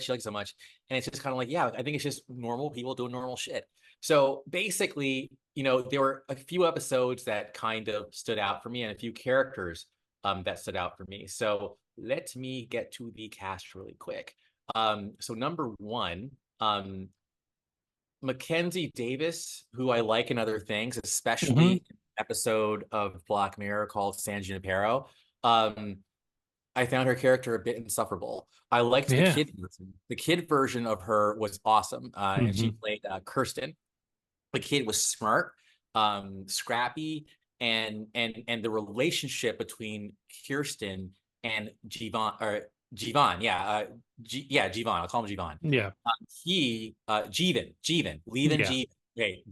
she like it so much? And it's just kind of like, yeah, I think it's just normal people doing normal shit. So basically, there were a few episodes that kind of stood out for me and a few characters that stood out for me. So let me get to the cast really quick. So number one, Mackenzie Davis, who I like in other things, especially Mhm. an episode of Black Mirror called San Junipero. Um, I found her character a bit insufferable. I liked the Yeah. kid version. The kid version of her was awesome, and she Mhm. played Kirsten. The kid was smart, scrappy, and the relationship between Kirsten and Jivan or Jivan, yeah, Jivan. I'll call him Jivan. Yeah. Jeevan, leaving Yeah. Jeevan. Okay,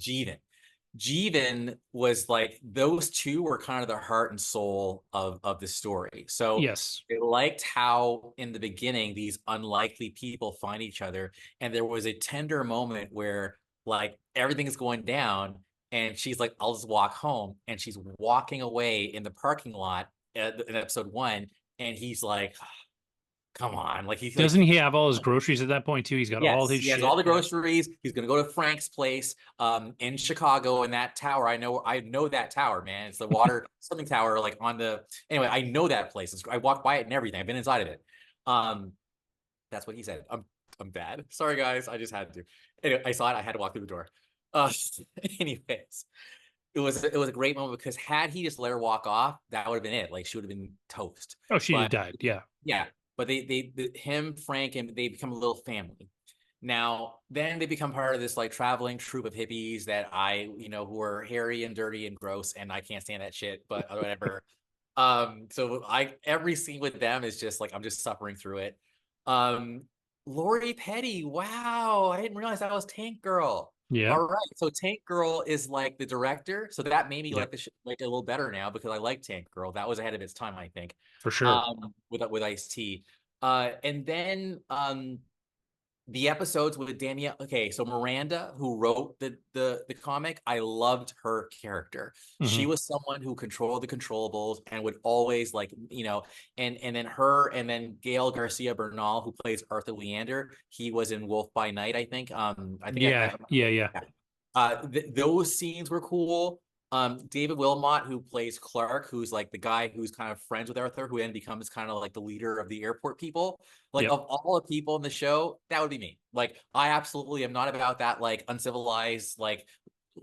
Jeevan was like, those two were kind of the heart and soul of the story. So Yes. I liked how in the beginning these unlikely people find each other, and there was a tender moment where like everything is going down, and she's like, "I'll just walk home," and she's walking away in the parking lot in episode 1, and he's like, "Come on!" Like he's like, Doesn't he have all his groceries at that point too? He's got all yes, his he has all shit. the Yeah. groceries. He's gonna go to Frank's place in Chicago, in that tower. I know that tower, man. It's the water something tower, like on the anyway, I know that place. I walked by it and everything. I've been inside of it. Um, that's what he said. I'm bad. Sorry guys, I just had to. Anyway, I saw it, I had to walk through the door. Uh anyways, it was a great moment because had he just let her walk off, that would have been it. Like she would have been toast. Oh, she But died. Yeah. yeah, but him, Frank, and they become a little family. Now, then they become part of this like traveling troupe of hippies that who are hairy and dirty and gross, and I can't stand that shit, but whatever. So every scene with them is just like I'm just suffering through it. Um, Lori Petty, wow, I didn't realize that was Tank Girl. Yeah. All right, so Tank Girl is like the director, so that made me Yep. like the like a little better now because I like Tank Girl. That was ahead of its time, I think. For sure. With Ice-T. And then the episodes with Danielle. Okay, so Miranda, who wrote the comic, I loved her character. She Mhm. was someone who controlled the controllables and would always like, and then her and then Gail Garcia Bernal, who plays Arthur Leander. He was in Wolf by Night, I think. I think Yeah. Yeah. Yeah. yeah. Those scenes were cool. David Wilmot, who plays Clark, who's like the guy who's kind of friends with Arthur, who then becomes kind of like the leader of the airport people. Like Yep. of all the people in the show, that would be me. Like I absolutely am not about that like uncivilized like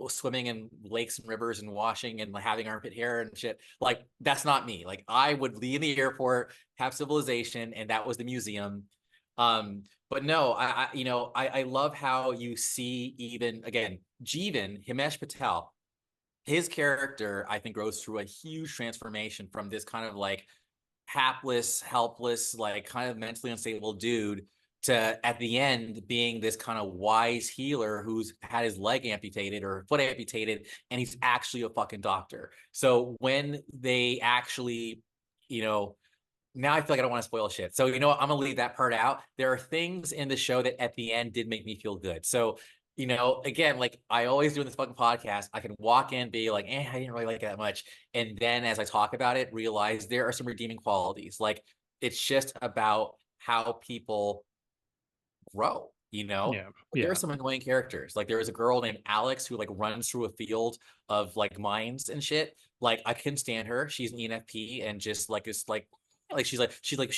swimming in lakes and rivers and washing and having armpit hair and shit. Like that's not me. Like I would be in the airport, have civilization, and that was the museum. But no, I love how you see even again Jeevan Himesh Patel, his character I think goes through a huge transformation from this kind of like hapless, helpless, like kind of mentally unstable dude to at the end being this kind of wise healer who's had his leg amputated or foot amputated, and he's actually a fucking doctor. So when they actually, you know, now I feel like I don't want to spoil shit. So, I'm going to leave that part out. There are things in the show that at the end did make me feel good. So, again, like I always do in this fucking podcast, I can walk in, be like, I didn't really like it that much. And then as I talk about it, realize there are some redeeming qualities. Like it's just about how people grow. Yeah. There are Yeah. some annoying characters. Like there was a girl named Alex who like runs through a field of like mines and shit. Like I couldn't stand her. She's an ENFP and just like this like she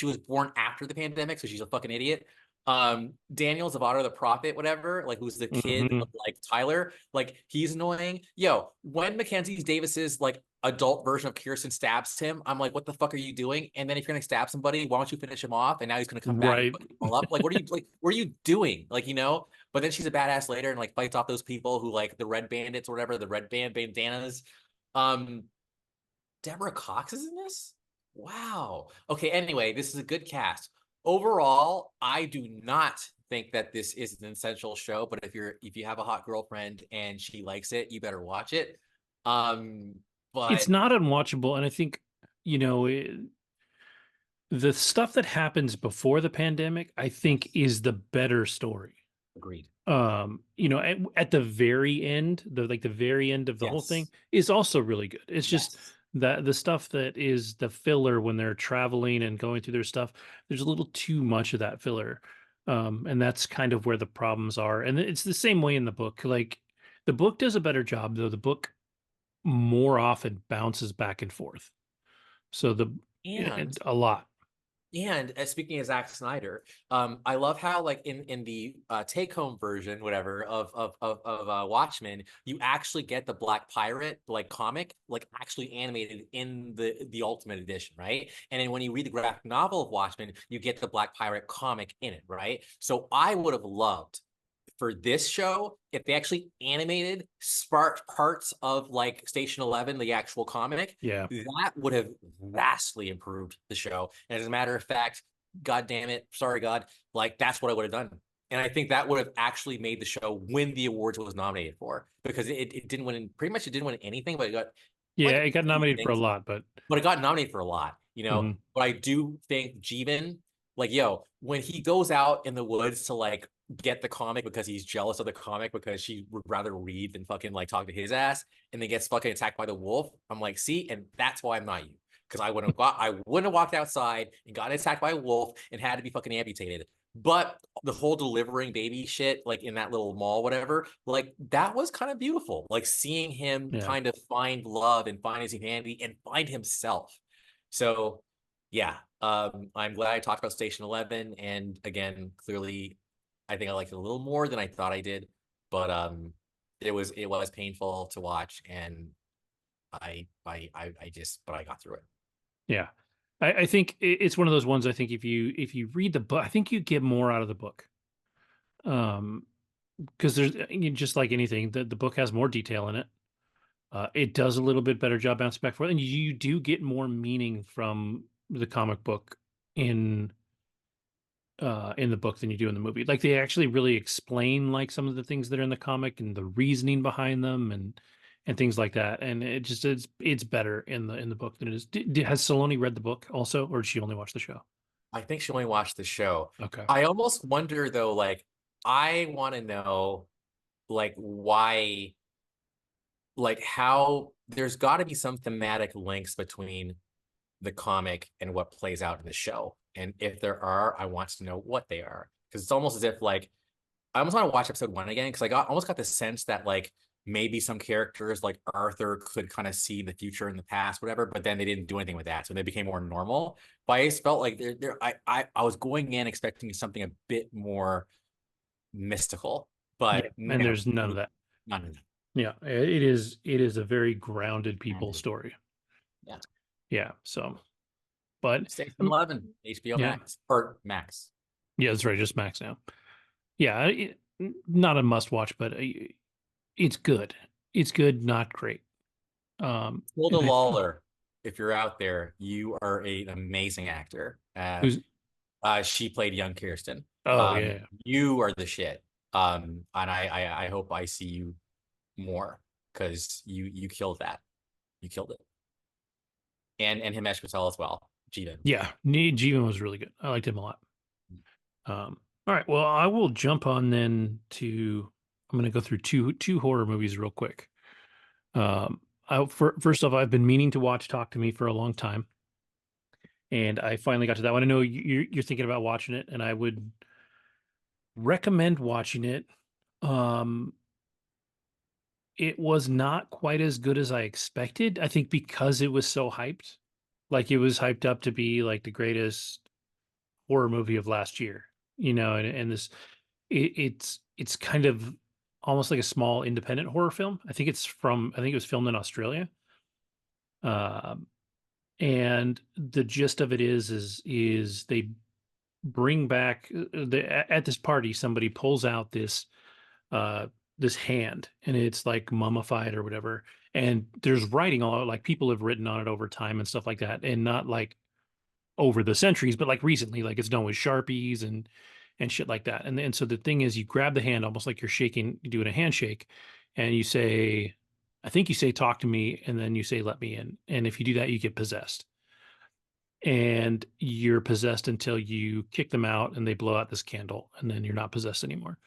was born after the pandemic, so she's a fucking idiot. Daniel Zavato, the prophet, whatever, like who's the kid Mhm. of like Tyler, like he's annoying. Yo, when Mackenzie Davis's like adult version of Kirsten stabs him, I'm like, what the fuck are you doing? And then if you're gonna stab somebody, why don't you finish him off? And now he's gonna come back and Right. fuck them all up. Like, what are you like? What are you doing? Like, But then she's a badass later and like fights off those people who like the red bandits or whatever, the red bandanas. Um, Deborah Cox is in this? Wow. Okay, anyway, this is a good cast. Overall, I do not think that this is an essential show, but if you have a hot girlfriend and she likes it, you better watch it. It's But not unwatchable, and I think the stuff that happens before the pandemic, I think, is the better story. agreed. At the very end, the very end of the whole thing Yes. is also really good. It's just Yes. that the stuff that is the filler when they're traveling and going through their stuff, there's a little too much of that filler. And that's kind of where the problems are. And it's the same way in the book. Like the book does a better job, though. The book more often bounces back and forth. So And a lot. And speaking of Zack Snyder, I love how like in the take home version, whatever of Watchmen, you actually get the Black Pirate like comic like actually animated in the Ultimate Edition, right? And then when you read the graphic novel of Watchmen, you get the Black Pirate comic in it, right? So I would have loved for this show if they actually animated spark parts of like Station 11, the actual comic. Yeah. That would have vastly improved the show. And as a matter of fact, God damn it, sorry God, like that's what I would have done. And I think that would have actually made the show win the awards it was nominated for, because it didn't win, pretty much it didn't win anything, but it got Yeah, like it got nominated for a things, lot, but but it got nominated for a lot, mhm. But I do think Jeevan, like, yo, when he goes out in the woods to like get the comic because he's jealous of the comic because she would rather read than fucking like talk to his ass, and then gets fucking attacked by the wolf, I'm like, see, and that's why I'm not you. Because I wouldn't have walked outside and got attacked by a wolf and had to be fucking amputated. But the whole delivering baby shit, like in that little mall, whatever, like that was kind of beautiful. Like seeing him Yeah. kind of find love and find his humanity and find himself. So yeah, I'm glad I talked about Station 11. And again, clearly, I think I liked it a little more than I thought I did. But it was painful to watch, and but I got through it. Yeah. I think it's one of those ones. I think if you read the book, I think you get more out of the book. Because just like anything, the book has more detail in it. It does a little bit better job bouncing back forth, and you do get more meaning from the comic book in the book than you do in the movie. Like they actually really explain like some of the things that are in the comic and the reasoning behind them and things like that. And it's better in the book than it is. Has Saloni read the book also, or did she only watch the show? I think she only watched the show. Okay. I almost wonder though, like, I want to know, like, why, like, how there's got to be some thematic links between the comic and what plays out in the show. And if there are, I want to know what they are. Because it's almost as if, like, I almost want to watch episode 1 again, because almost got the sense that, like, maybe some characters like Arthur could kind of see the future and the past, whatever, but then they didn't do anything with that. So they became more normal. But I just felt like I was going in expecting something a bit more mystical, Yeah, but and no, there's none of that. none of that. Yeah, it is a very grounded people Grounded. story. Yeah. Yeah. So, but Station 11, HBO yeah. Max or Max. Yeah, that's right. Just Max now. Yeah, not a must watch, but it's good. It's good, not great. Hilda and I- Lawler, if you're out there, you are an amazing actor. who's She played young Kirsten. oh yeah, You are the shit. And I hope I see you more, because you killed that. You killed it. And Himesh Patel as well. Jeevan. yeah. Jeevan was really good. I liked him a lot. All right. Well, I will jump on then to. I'm going to go through two horror movies real quick. First off, I've been meaning to watch Talk to Me for a long time, and I finally got to that one. I know you're thinking about watching it, and I would recommend watching it. It was not quite as good as I expected. I think because it was so hyped, like it was hyped up to be like the greatest horror movie of last year, and this it's kind of almost like a small independent horror film. I think it was filmed in Australia. And the gist of it is they bring back at this party, somebody pulls out this hand, and it's like mummified or whatever. And there's writing all, like people have written on it over time and stuff like that. And not like over the centuries, but like recently, like it's done with Sharpies and shit like that. And so the thing is, you grab the hand almost like you're doing a handshake, and you say, I think you say, talk to me, and then you say, let me in. And if you do that, you get possessed. And you're possessed until you kick them out and they blow out this candle, and then you're not possessed anymore.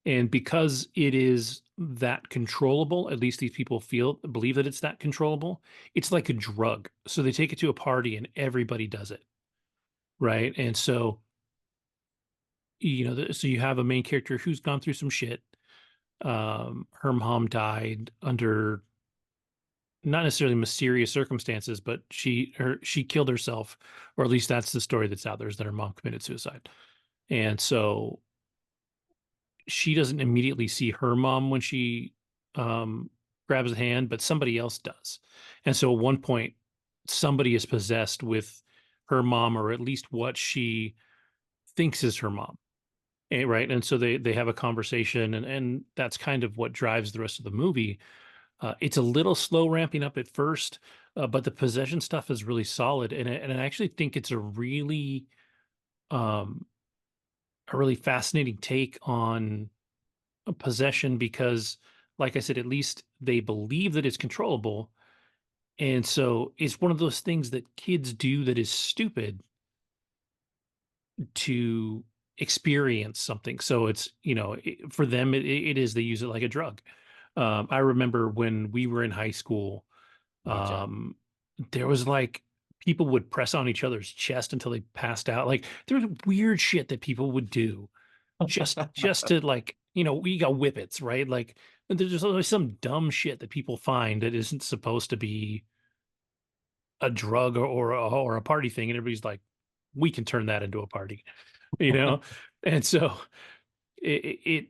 And because it is that controllable, at least these people believe that it's that controllable, it's like a drug. So they take it to a party and everybody does it. Right. And so, so you have a main character who's gone through some shit. Her mom died under not necessarily mysterious circumstances, but she killed herself, or at least that's the story that's out there, is that her mom committed suicide. And so she doesn't immediately see her mom when she grabs a hand, but somebody else does. And so at one point, somebody is possessed with her mom, or at least what she thinks is her mom. Right. And so they have a conversation, and that's kind of what drives the rest of the movie. It's a little slow ramping up at first, but the possession stuff is really solid. And I actually think it's a really um, a really fascinating take on a possession because, like I said, at least they believe that it's controllable. And so it's one of those things that kids do that is stupid to experience something. So it's, for them, it is, they use it like a drug. I remember when we were in high school, Gotcha. um, there was like people would press on each other's chest until they passed out. Like there was weird shit that people would do just to like, we got whippets, right? Like there's always some dumb shit that people find that isn't supposed to be a drug or a party thing, and everybody's like, we can turn that into a party, you know? And so it, it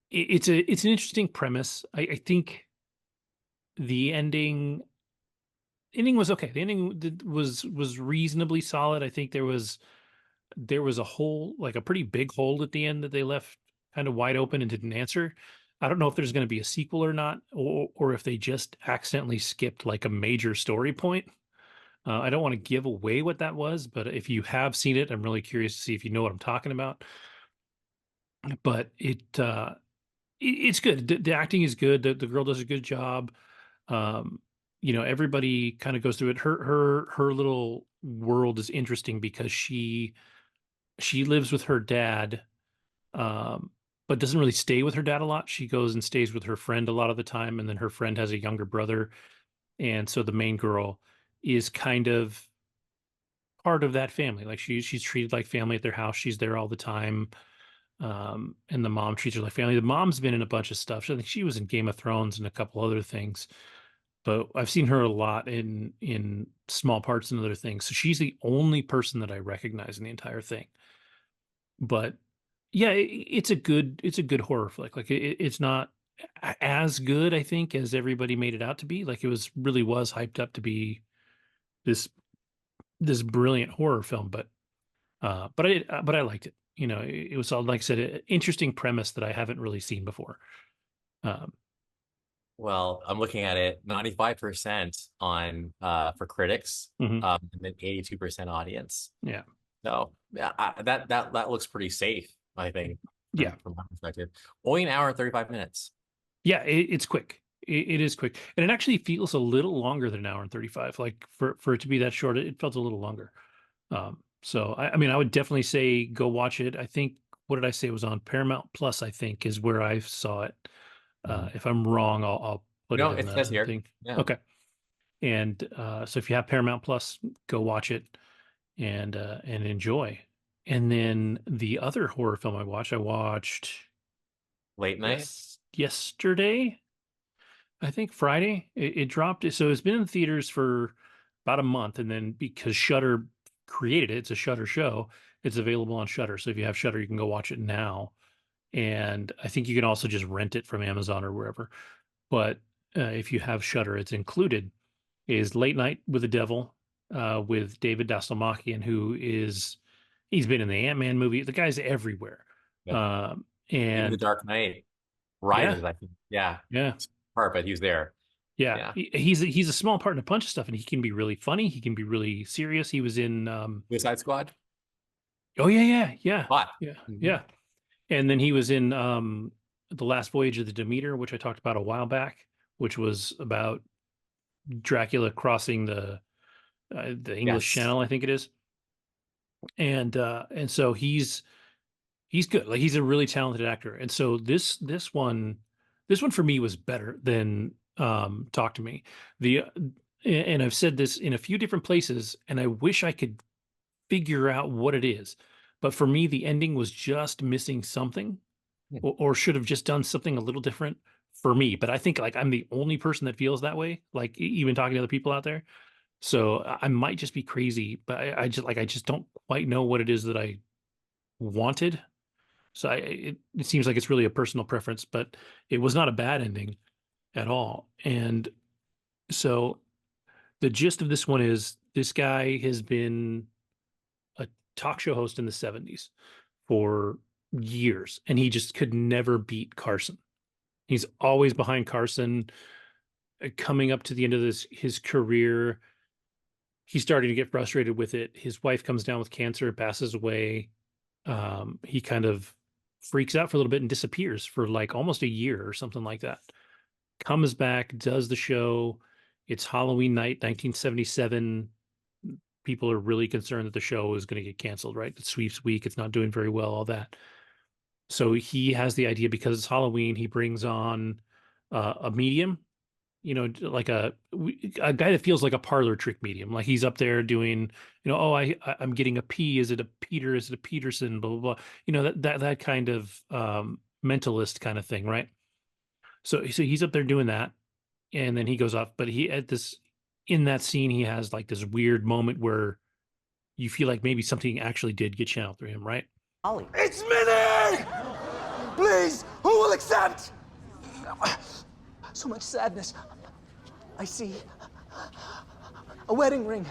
it's an interesting premise. I think the ending was okay. The ending was reasonably solid. I think there was a hole, like a pretty big hole at the end that they left kind of wide open and didn't answer. I don't know if there's going to be a sequel or not, or if they just accidentally skipped like a major story point. I don't want to give away what that was, but if you have seen it, I'm really curious to see if you know what I'm talking about. But it's good. The acting is good. The girl does a good job. Um, everybody kind of goes through it. Her little world is interesting because she lives with her dad, um, but doesn't really stay with her dad a lot. She goes and stays with her friend a lot of the time, and then her friend has a younger brother, and so the main girl is kind of part of that family. Like she's treated like family at their house. She's there all the time. And the mom treats her like family. The mom's been in a bunch of stuff. I think she was in Game of Thrones and a couple other things, but I've seen her a lot in small parts and other things. So she's the only person that I recognize in the entire thing. But yeah, it's a good horror flick. Like it's not as good, I think, as everybody made it out to be. Like it was hyped up to be this this brilliant horror film, but I liked it. It was all, like I said, an interesting premise that I haven't really seen before. Um, Well, I'm looking at it 95% on for critics, mhm. and then 82% audience. Yeah, So yeah, that looks pretty safe, I think, yeah, from my perspective. Only an hour and 35 minutes. yeah. It's quick. It is quick, and it actually feels a little longer than an hour and 35. Like for it to be that short, it felt a little longer. So I mean, I would definitely say go watch it. I think, what did I say, it was on Paramount Plus, I think, is where I saw it. Mhm. If I'm wrong, I'll put it No, in it says the here. thing. Yeah. Okay. And so if you have Paramount Plus, go watch it and enjoy. And then the other horror film I watched Late night. yesterday, I think Friday. It dropped. So it's been in theaters for about a month, and then because Shutter created it, it's a Shutter show. It's available on Shutter. So if you have Shutter, you can go watch it now. And I think you can also just rent it from Amazon or wherever. But if you have Shutter, it's included. Is Late Night with the Devil, with David Dastalmachian, he's been in the Ant-Man movie. The guy's everywhere. Yeah. Even the And Dark Knight yeah, Rises, I think. Yeah. yeah, Part, but he was there. yeah. Yeah. He's a small part in a bunch of stuff, and he can be really funny. He can be really serious. He was in Suicide Squad. oh yeah, yeah, But yeah, Mhm. yeah. And then he was in The Last Voyage of the Demeter, which I talked about a while back, which was about Dracula crossing the English Yes. Channel, I think it is. And so he's good. Like he's a really talented actor. And so this one for me was better than Talk to Me. The and I've said this in a few different places, and I wish I could figure out what it is. But for me, the ending was just missing something, Hmm. or should have just done something a little different for me. But I think like I'm the only person that feels that way, like even talking to other people out there. So I might just be crazy, but I just don't quite know what it is that I wanted. So it seems like it's really a personal preference, but it was not a bad ending at all. And so the gist of this one is this guy has been a talk show host in the 70s for years, and he just could never beat Carson. He's always behind Carson. Coming up to the end of his career, he's starting to get frustrated with it. His wife comes down with cancer, passes away. he kind of freaks out for a little bit and disappears for like almost a year or something like that. Comes back, does the show. It's Halloween night, 1977. People are really concerned that the show is going to get canceled, right? It's sweeps week. It's not doing very well, all that. So he has the idea because it's Halloween, he brings on a medium, like a guy that feels like a parlor trick medium. Like he's up there doing, oh, I'm getting a P. Is it a Peter? Is it a Peterson? Blah, blah, blah. That kind of mentalist kind of thing, right? So he's up there doing that. And then he goes off, but in that scene, he has like this weird moment where you feel like maybe something actually did get channeled through him, right? Ollie. It's Minnie! Please, who will accept? So much sadness. I see a wedding ring.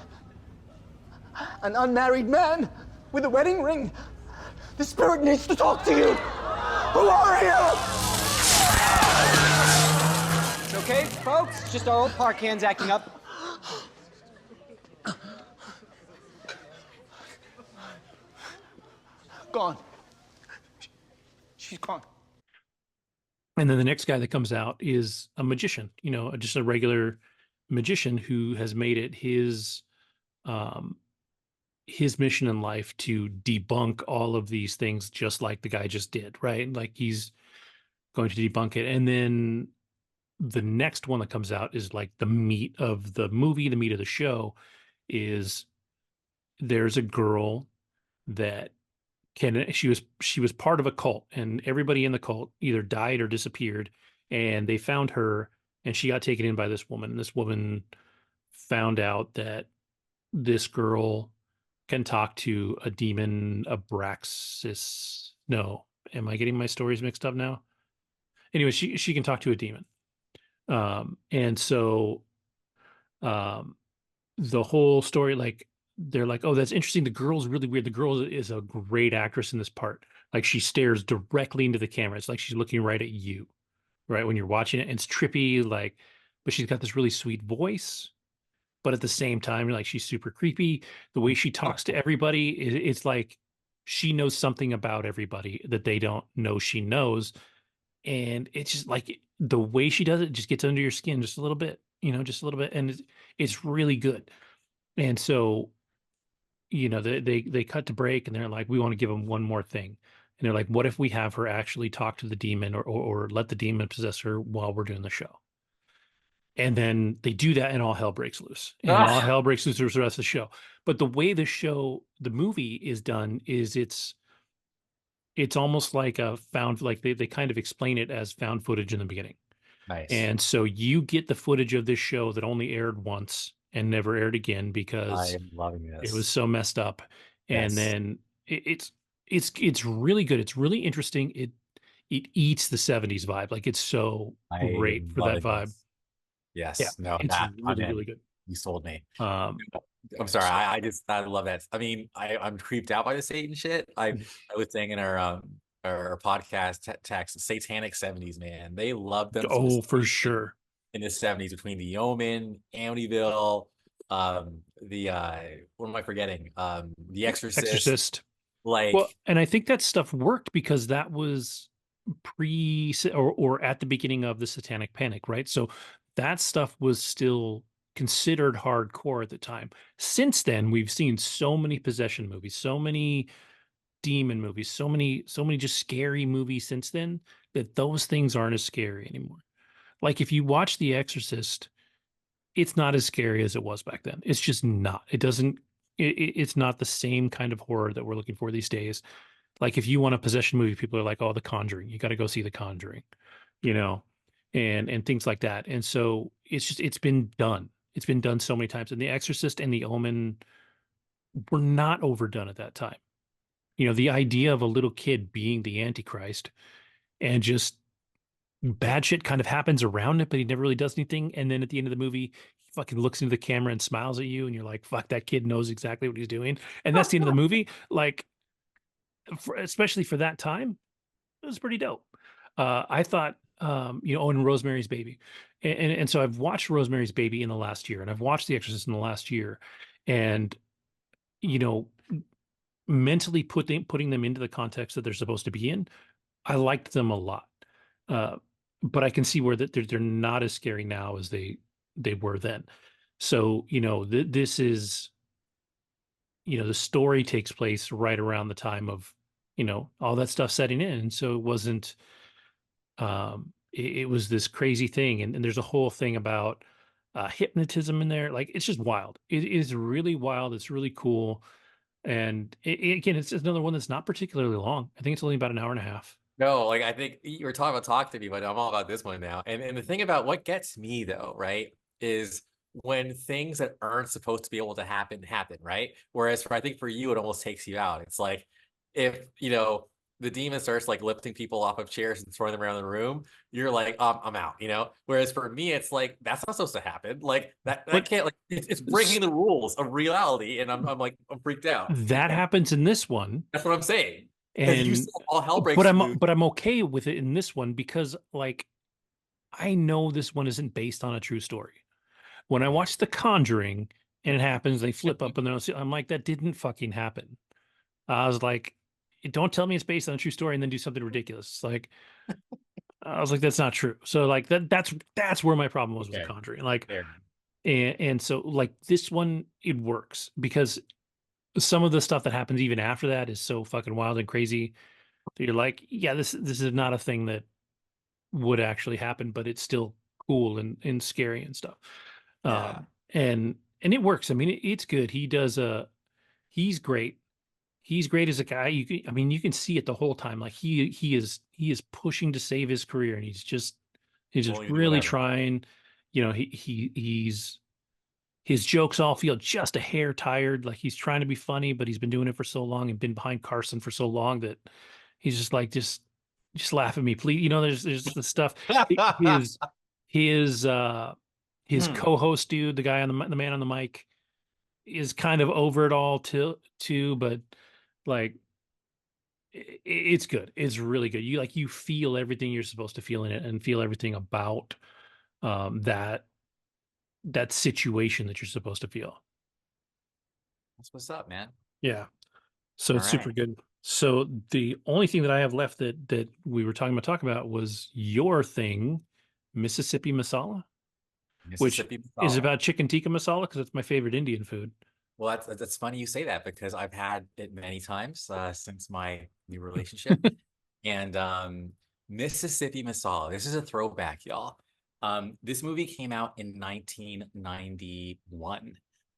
An unmarried man with a wedding ring. The spirit needs to talk to you. Who are you? It's okay, folks. It's just our old park hands acting up. Gone. She's gone. And then the next guy that comes out is a magician, just a regular magician who has made it his mission in life to debunk all of these things, just like the guy just did, right? Like he's going to debunk it. And then the next one that comes out is like the meat of the movie, the meat of the show is there's a girl that she was part of a cult, and everybody in the cult either died or disappeared, and they found her and she got taken in by this woman. This woman found out that this girl can talk to a demon, Abraxas. No, am I getting my stories mixed up now? Anyway, she can talk to a demon. And so the whole story, like they're like, oh, that's interesting. The girl's really weird. The girl is a great actress in this part. Like she stares directly into the camera. It's like she's looking right at you, right? When you're watching it, and it's trippy, like, but she's got this really sweet voice. But at the same time, like she's super creepy. The way she talks to everybody, it's like she knows something about everybody that they don't know she knows. And it's just like the way she does it just gets under your skin just a little bit, just a little bit. And it's really good. And so they cut to break and they're like, we want to give them one more thing. And they're like, what if we have her actually talk to the demon or let the demon possess her while we're doing the show? And then they do that and all hell breaks loose. And all hell breaks loose for the rest of the show. But the way the movie is done is it's almost like like they kind of explain it as found footage in the beginning. Nice. And so you get the footage of this show that only aired once and never aired again because I am loving this. it was so messed up. Yes. And then it's really good. It's really interesting. It eats the 70s vibe. Like it's so great for that vibe. This. Yes. Yeah, No, it's that really good. You sold me. Um, I'm sorry. I love that. I mean, I'm creeped out by the Satan shit. I was saying in our podcast text, satanic 70s, man. They loved them. Oh, for sure. In the 70s between The Omen, Amityville, what am I forgetting? The Exorcist. Like, well, and I think that stuff worked because that was pre or at the beginning of the Satanic Panic, right? So that stuff was still considered hardcore at the time. Since then, we've seen so many possession movies, so many demon movies, so many just scary movies since then that those things aren't as scary anymore. Like if you watch The Exorcist, it's not as scary as it was back then. It's just not. It's not the same kind of horror that we're looking for these days. Like if you want a possession movie, people are like, oh, The Conjuring. You got to go see The Conjuring, and things like that. And so it's been done. It's been done so many times. And The Exorcist and The Omen were not overdone at that time. The idea of a little kid being the Antichrist and just bad shit kind of happens around it, but he never really does anything. And then at the end of the movie, he fucking looks into the camera and smiles at you. And you're like, fuck, that kid knows exactly what he's doing. And that's the end of the movie. Like, especially for that time, it was pretty dope. I thought, and Rosemary's Baby. And so I've watched Rosemary's Baby in the last year, and I've watched The Exorcist in the last year. And, mentally putting them into the context that they're supposed to be in, I liked them a lot. But I can see where that they're not as scary now as they were then. So, this is, the story takes place right around the time of, all that stuff setting in. And so it wasn't, it was this crazy thing. And there's a whole thing about hypnotism in there. Like, it's just wild. It is really wild. It's really cool. And again, it's another one that's not particularly long. I think it's only about an hour and a half. No, like I think you were talking about Talk to Me, but I'm all about this one now. And the thing about what gets me though, right, is when things that aren't supposed to be able to happen, right? Whereas I think for you, it almost takes you out. It's like if, the demon starts like lifting people off of chairs and throwing them around the room, you're like, I'm out, Whereas for me, it's like, that's not supposed to happen. Like that But can't, like, it's breaking the rules of reality. And I'm like, I'm freaked out. that happens in this one. That's what I'm saying. Because you And said all hell breaks but loose. I'm okay with it in this one because, like, I know this one isn't based on a true story. When I watch The Conjuring and it happens, they flip up and I'm like, that didn't fucking happen. I was like, don't tell me it's based on a true story and then do something ridiculous. Like, I was like, that's not true. So like that's where my problem was with The Conjuring. Like, Fair. and so like this one, it works because some of the stuff that happens even after that is so fucking wild and crazy that you're like, yeah, this is not a thing that would actually happen, but it's still cool and scary and stuff. Yeah. And it works. I mean, it's good. He's great. He's great as a guy. You can see it the whole time. Like he is pushing to save his career, and he's just Willing to do really whatever. trying. He's his jokes all feel just a hair tired. Like he's trying to be funny, but he's been doing it for so long and been behind Carson for so long that he's just like, just laugh at me, please. There's the stuff. His his co-host dude, the guy on the man on the mic, is kind of over it all too, but like it's good. It's really good. You feel everything you're supposed to feel in it and feel everything about that situation that you're supposed to feel. That's what's up, man. Yeah. So it's All super right. good. So the only thing that I have left that we were talking about was your thing, Mississippi Masala, which Mississippi is Masala. about chicken tikka masala because it's my favorite Indian food. Well, that's funny you say that because I've had it many times since my new relationship. And Mississippi Masala. This is a throwback, y'all. This movie came out in 1991.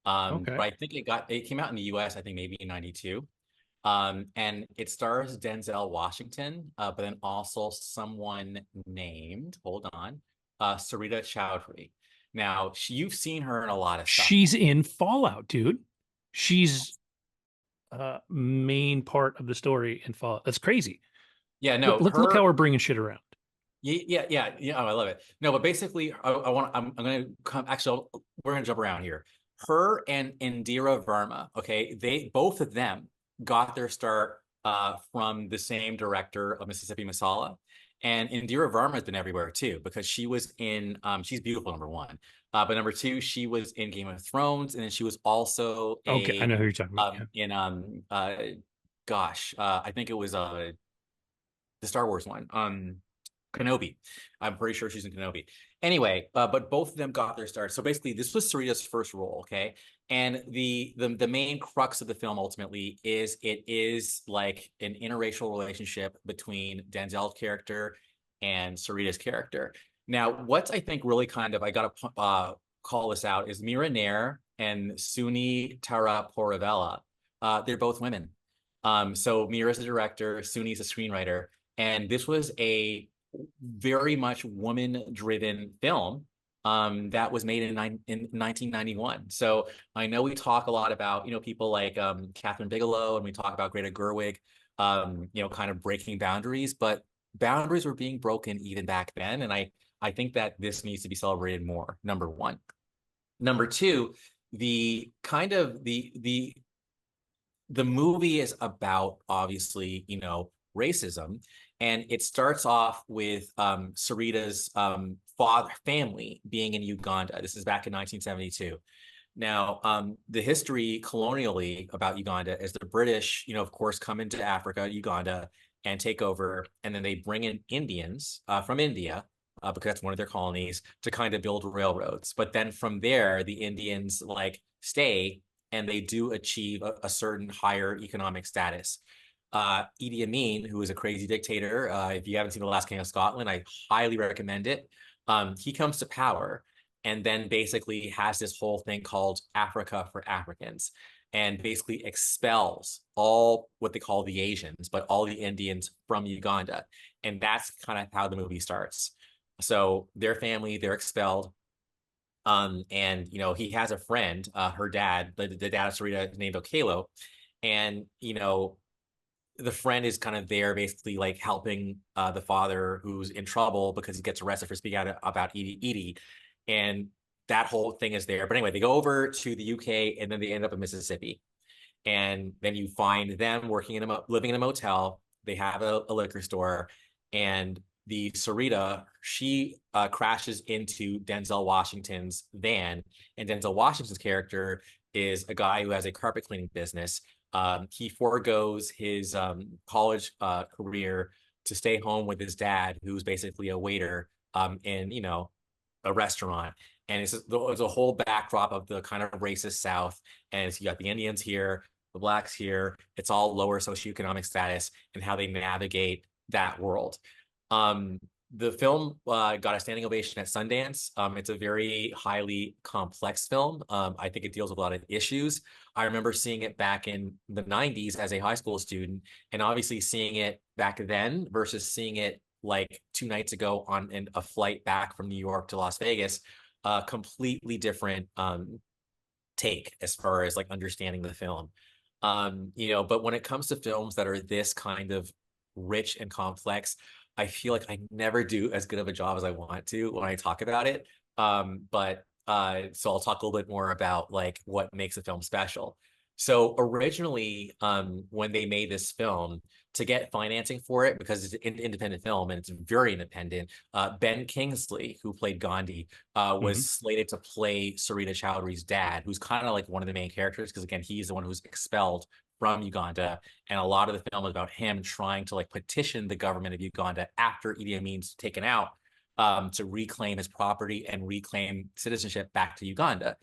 Okay. But I think it came out in the US, I think maybe in 92. And it stars Denzel Washington, but then also someone named, hold on, Sarita Chowdhury. Now, you've seen her in a lot of stuff. She's in Fallout, dude. She's main part of the story in Fallout. That's crazy. Yeah, no, Look how we're bringing shit around. Yeah. Oh, I love it. No, but basically, I'm going to come. Actually, we're going to jump around here. Her and Indira Verma. Okay, both of them got their start from the same director of Mississippi Masala, and Indira Verma has been everywhere too because she was in. She's beautiful, number one. But number two, she was in Game of Thrones, and then she was also Okay, I know who you're talking about. in I think it was the Star Wars one. Kenobi. I'm pretty sure she's in Kenobi. Anyway, but both of them got their start. So basically, this was Sarita's first role, okay? And the main crux of the film ultimately is it is like an interracial relationship between Denzel's character and Sarita's character. Now, what I think really I got to call this out is Mira Nair and Suni Tara Poravella. They're both women. So Mira's the director, Suni's a screenwriter, and this was a very much woman-driven film that was made in 1991. So I know we talk a lot about, people like Catherine Bigelow, and we talk about Greta Gerwig, kind of breaking boundaries, but boundaries were being broken even back then. And I think that this needs to be celebrated more, number one. Number two, the movie is about, obviously, racism. And it starts off with Sarita's family being in Uganda. This is back in 1972. Now, the history colonially about Uganda is the British, of course, come into Africa, Uganda, and take over, and then they bring in Indians from India, because that's one of their colonies, to kind of build railroads. But then from there, the Indians like stay, and they do achieve a certain higher economic status. Idi Amin, who is a crazy dictator, if you haven't seen The Last King of Scotland, I highly recommend it. He comes to power and then basically has this whole thing called Africa for Africans, and basically expels all what they call the Asians, but all the Indians from Uganda. And that's kind of how the movie starts. So their family, they're expelled. And he has a friend, her dad, the dad of Sarita, named Okelo. And the friend is kind of there basically like helping the father who's in trouble because he gets arrested for speaking out about Edie. And that whole thing is there. But anyway, they go over to the UK and then they end up in Mississippi. And then you find them living in a motel. They have a liquor store, and the Sarita, she crashes into Denzel Washington's van. And Denzel Washington's character is a guy who has a carpet cleaning business. He foregoes his college career to stay home with his dad, who's basically a waiter in a restaurant. And it's a whole backdrop of the kind of racist South. And you got the Indians here, the blacks here. It's all lower socioeconomic status and how they navigate that world. The film got a standing ovation at Sundance. It's a very highly complex film. I think it deals with a lot of issues. I remember seeing it back in the 90s as a high school student, and obviously seeing it back then versus seeing it like 2 nights ago on a flight back from New York to Las Vegas, completely different take as far as like understanding the film. But when it comes to films that are this kind of rich and complex, I feel like I never do as good of a job as I want to when I talk about it. So I'll talk a little bit more about like what makes a film special. So originally, when they made this film, to get financing for it, because it's an independent film and it's very independent, Ben Kingsley, who played Gandhi, was slated to play Sarita Chowdhury's dad, who's kind of like one of the main characters, because again, he's the one who's expelled from Uganda. And a lot of the film is about him trying to like petition the government of Uganda after Idi Amin's taken out, to reclaim his property and reclaim citizenship back to Uganda.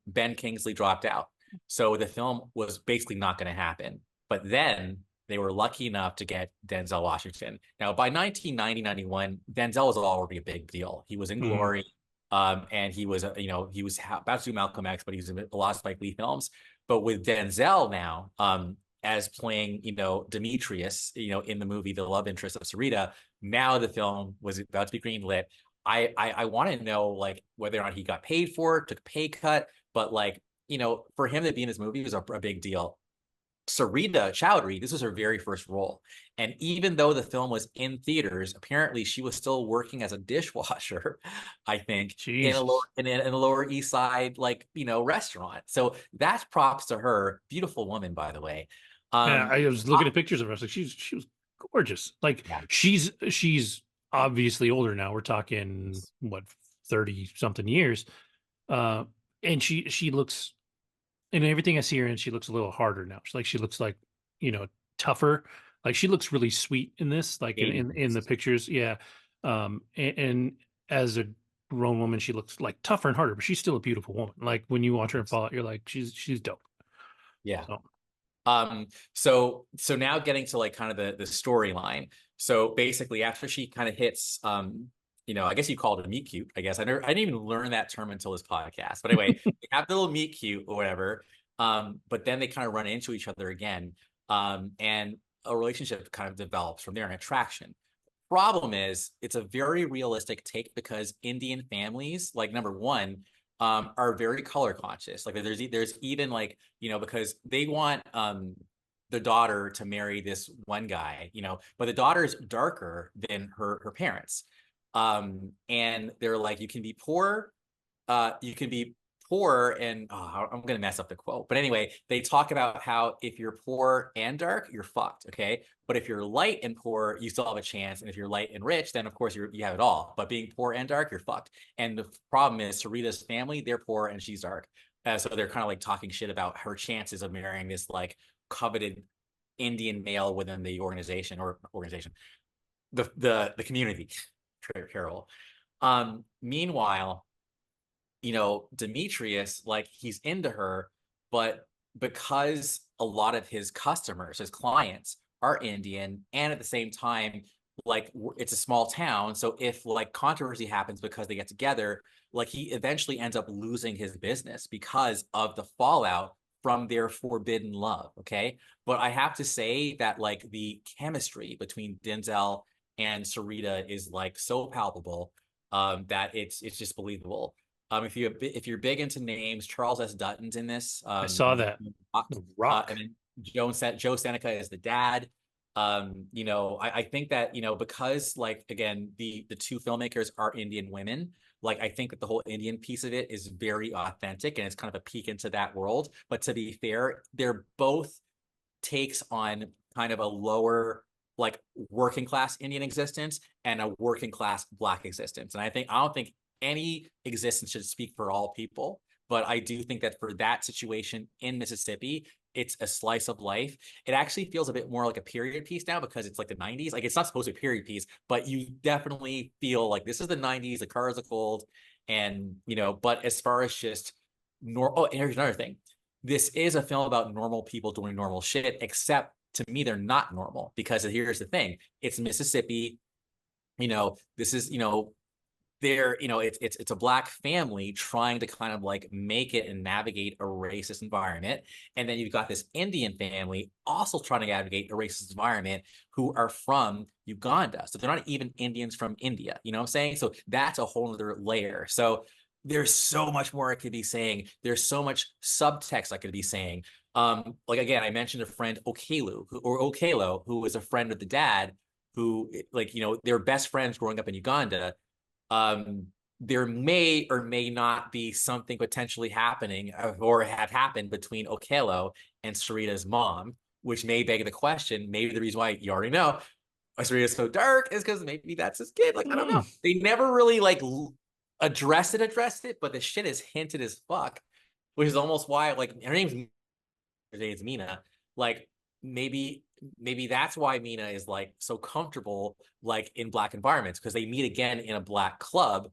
Ben Kingsley dropped out. So the film was basically not going to happen. But then they were lucky enough to get Denzel Washington. Now, by 1990-91, Denzel was already a big deal. He was in Glory, and he was, he was about to do Malcolm X, but he was in a lot of Spike Lee films. But with Denzel now, as playing, Demetrius, in the movie, the love interest of Sarita, now the film was about to be greenlit. I want to know like whether or not he got paid for it, took a pay cut, but like, for him to be in this movie was a big deal. Sarita Chowdhury, this was her very first role. And even though the film was in theaters, apparently she was still working as a dishwasher, I think, in a Lower East Side, like, restaurant. So that's props to her. Beautiful woman, by the way. Yeah, I was looking at pictures of her. I was like, she was gorgeous. Like, yeah. She's obviously older now. We're talking, what, 30 something years. And she looks, and everything I see her in, she looks a little harder now. She looks like, tougher. Like she looks really sweet in this, like in the pictures. Yeah. And as a grown woman, she looks like tougher and harder, but she's still a beautiful woman. Like when you watch her in Fallout, you're like, she's dope. Yeah. So now getting to like kind of the storyline. So basically after she kind of hits, I guess you called it a meet cute, I guess. I didn't even learn that term until this podcast. But anyway, they have the little meet cute or whatever. But then they kind of run into each other again. And a relationship kind of develops from there, an attraction. Problem is, it's a very realistic take because Indian families, like number one, are very color conscious. Like there's even like, because they want the daughter to marry this one guy, but the daughter is darker than her parents. And they're like, you can be poor and I'm gonna mess up the quote, but anyway, they talk about how if you're poor and dark, you're fucked, okay? But if you're light and poor, you still have a chance, and if you're light and rich, then of course you have it all. But being poor and dark, you're fucked. And the problem is Sarita's family, they're poor and she's dark. So they're kind of like talking shit about her chances of marrying this like coveted Indian male within the organization the community. Carol. Meanwhile, Demetrius, like he's into her, but because a lot of his customers, his clients are Indian, and at the same time, like it's a small town. So if like controversy happens because they get together, like he eventually ends up losing his business because of the fallout from their forbidden love. Okay. But I have to say that like the chemistry between Denzel and Sarita is like so palpable that it's just believable. If you're big into names, Charles S. Dutton's in this. I saw that. The Rock. And then Joe Seneca is the dad. I think that because like again the two filmmakers are Indian women. Like I think that the whole Indian piece of it is very authentic and it's kind of a peek into that world. But to be fair, they're both takes on kind of a lower like working class Indian existence and a working class Black existence. And I don't think any existence should speak for all people. But I do think that for that situation in Mississippi, it's a slice of life. It actually feels a bit more like a period piece now because it's like the 90s. Like it's not supposed to be a period piece, but you definitely feel like this is the 90s, the cars are cold. And, but as far as just oh, and here's another thing. This is a film about normal people doing normal shit, except to me, they're not normal because here's the thing. It's Mississippi. This is, it's a Black family trying to kind of like make it and navigate a racist environment. And then you've got this Indian family also trying to navigate a racist environment who are from Uganda. So they're not even Indians from India. You know what I'm saying? So that's a whole other layer. So there's so much more I could be saying. There's so much subtext I could be saying. Like again, I mentioned a friend Okelo, who was a friend of the dad, who like, they were best friends growing up in Uganda. There may or may not be something potentially happening or have happened between Okelo and Sarita's mom, which may beg the question, maybe the reason why you already know why Sarita's so dark is because maybe that's his kid. Like, I don't know. They never really like addressed it, but the shit is hinted as fuck, which is almost why like her name's Mina. Like maybe that's why Mina is like so comfortable like in Black environments because they meet again in a Black club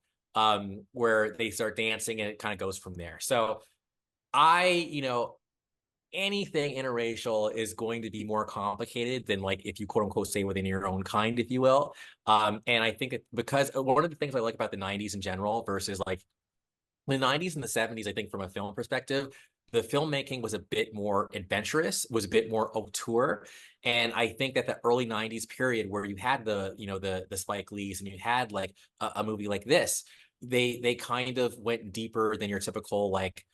where they start dancing and it kind of goes from there. So anything interracial is going to be more complicated than like if you quote unquote stay within your own kind, if you will. And I think that because one of the things I like about the 90s in general versus like the 90s and the 70s, I think from a film perspective, the filmmaking was a bit more adventurous, was a bit more auteur. And I think that the early 90s period where you had the Spike Lees and you had like a movie like this, they kind of went deeper than your typical like,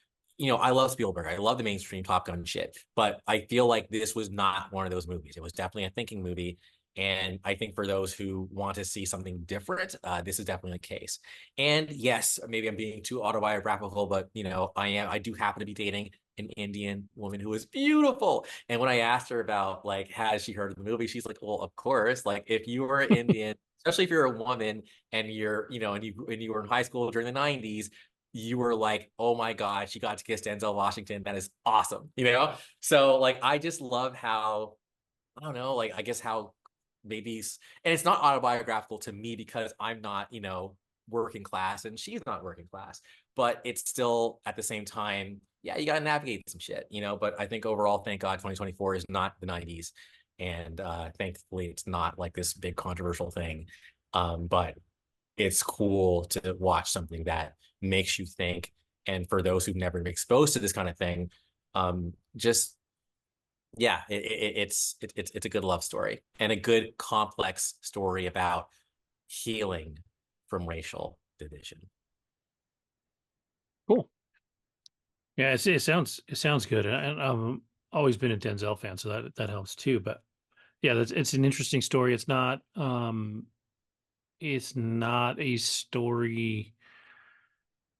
I love Spielberg. I love the mainstream Top Gun shit, but I feel like this was not one of those movies. It was definitely a thinking movie. And I think for those who want to see something different, this is definitely the case. And yes, maybe I'm being too autobiographical, but I do happen to be dating an Indian woman who is beautiful. And when I asked her about like, has she heard of the movie? She's like, well, of course. Like if you were Indian, especially if you're a woman and you're, and you were in high school during the 90s, you were like, oh my God, she got to kiss Denzel Washington. That is awesome. So like, I just love how, I don't know, like, I guess how maybe, and it's not autobiographical to me because I'm not, working class and she's not working class, but it's still at the same time, yeah, you got to navigate some shit, but I think overall, thank God 2024 is not the 90s. And thankfully it's not like this big controversial thing. But it's cool to watch something that makes you think. And for those who've never been exposed to this kind of thing, just yeah, it's a good love story and a good complex story about healing from racial division. Cool. Yeah, it sounds good, and I've always been a Denzel fan, so that helps too. But yeah, it's an interesting story. It's not a story,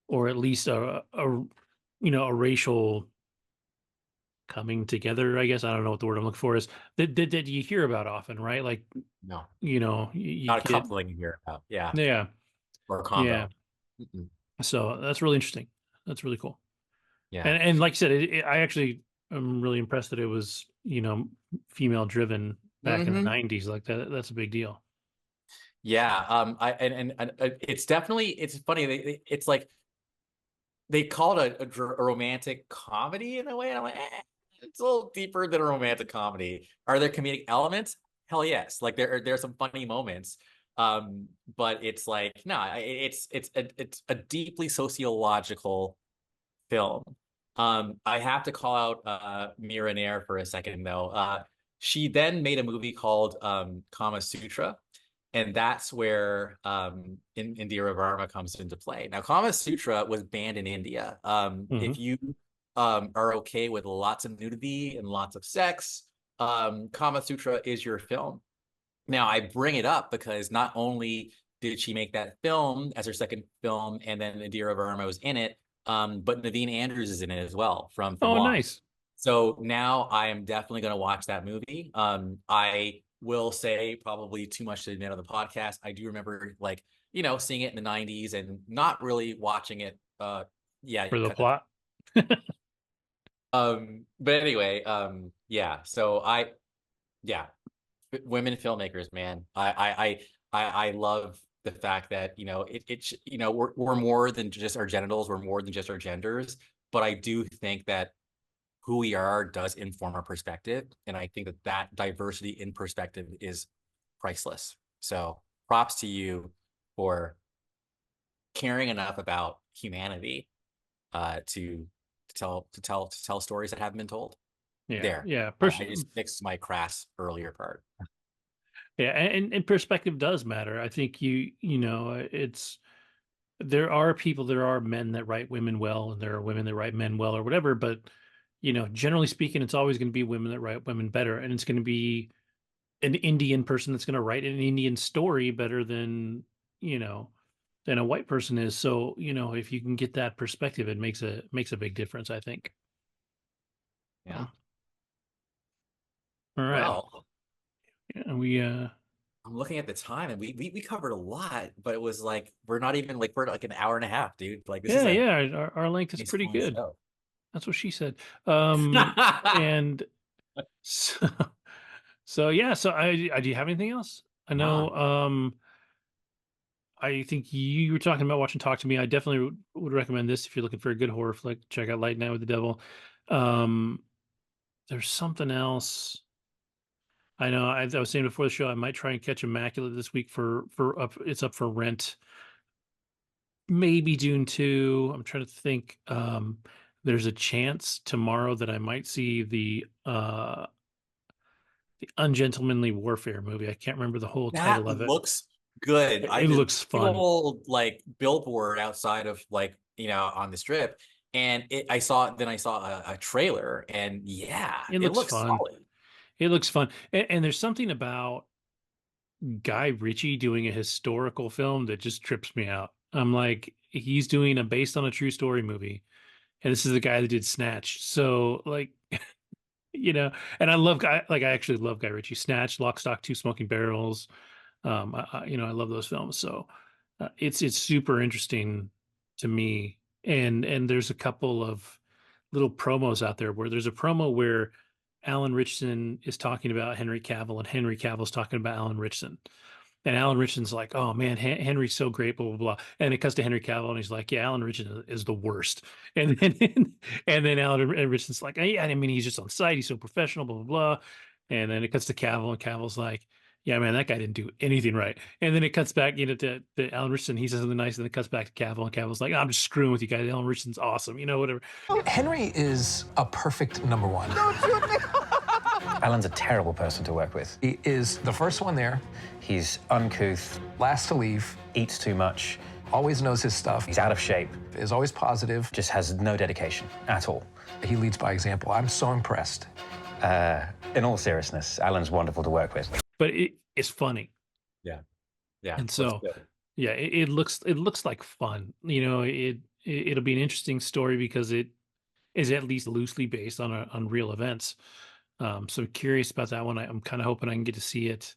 or at least a racial coming together, I guess. I don't know what the word I'm looking for is that you hear about often, right? Like, no, you not a coupling you hear about. Yeah. Or a combo. Yeah. So that's really interesting. That's really cool. Yeah. And like you said, I actually am really impressed that it was, female driven back in the 90s. Like that's a big deal. Yeah. It's definitely, it's funny. It's like they call it a romantic comedy in a way. And I'm like, it's a little deeper than a romantic comedy. Are there comedic elements? Hell yes. Like there are some funny moments. But it's like, no, it's a deeply sociological film. I have to call out Mira Nair for a second though. She then made a movie called Kama Sutra, and that's where Indira Varma comes into play. Now, Kama Sutra was banned in India. If you are okay with lots of nudity and lots of sex, Kama Sutra is your film. Now, I bring it up because not only did she make that film as her second film, and then Indira Varma was in it, but Naveen Andrews is in it as well from Oh, Lost. nice. So now I am definitely going to watch that movie. I will say probably too much to admit on the podcast. I do remember seeing it in the 90s and not really watching it. Yeah. For the plot. But anyway, yeah. So yeah, women filmmakers, man. I love the fact that, we're more than just our genitals. We're more than just our genders. But I do think that who we are does inform our perspective. And I think that diversity in perspective is priceless. So props to you for caring enough about humanity to tell stories that haven't been told. Yeah. Yeah. I just fixed my crass earlier part. Yeah. And perspective does matter. I think there are men that write women well, and there are women that write men well or whatever. But, generally speaking, it's always going to be women that write women better. And it's going to be an Indian person that's going to write an Indian story better than a white person is. So, if you can get that perspective, it makes a big difference, I think. Yeah. All right. Well, yeah, I'm looking at the time, and we covered a lot, but it was like we're like an hour and a half, dude. Like this is our length is pretty good. Show. That's what she said. And so yeah. So I do you have anything else? I know. I think you were talking about watching Talk to Me. I definitely would recommend this if you're looking for a good horror flick. Check out Light Night with the Devil. There's something else. I know. I was saying before the show, I might try and catch Immaculate this week it's up for rent. Maybe Dune 2. I'm trying to think. There's a chance tomorrow that I might see the Ungentlemanly Warfare movie. I can't remember the whole title of it. Looks good. It looks fun. Old billboard outside of on the strip, and I saw a trailer, and yeah, it looks fun. Solid. It looks fun, and there's something about Guy Ritchie doing a historical film that just trips me out. I'm like, he's doing a based on a true story movie, and this is the guy that did Snatch. So and I actually love Guy Ritchie. Snatch, Lock, Stock, Two Smoking Barrels. I love those films. So it's super interesting to me. And there's a couple of little promos out there where there's a promo where Alan Ritchson is talking about Henry Cavill, and Henry Cavill's talking about Alan Ritchson. And Alan Ritchson's like, "Oh man, Henry's so great," blah blah blah. And it comes to Henry Cavill, and he's like, "Yeah, Alan Ritchson is the worst." And then Alan Ritchson's like, "Yeah, I mean, he's just on site. He's so professional, blah blah blah." And then it cuts to Cavill, and Cavill's like, "Yeah, man, that guy didn't do anything right." And then it cuts back, to Alan Ritchson. He says something nice, and then it cuts back to Cavill, and Cavill's like, "I'm just screwing with you guys. Alan Ritchson's awesome, whatever." Henry is a perfect number one. Don't shoot me! Alan's a terrible person to work with. He is the first one there. He's uncouth, last to leave, eats too much, always knows his stuff. He's out of shape, is always positive, just has no dedication at all. He leads by example. I'm so impressed. In all seriousness, Alan's wonderful to work with. But it's funny. Yeah. And so, yeah, it looks like fun. It'll be an interesting story because it is at least loosely based on real events. So I'm curious about that one. I'm kind of hoping I can get to see it.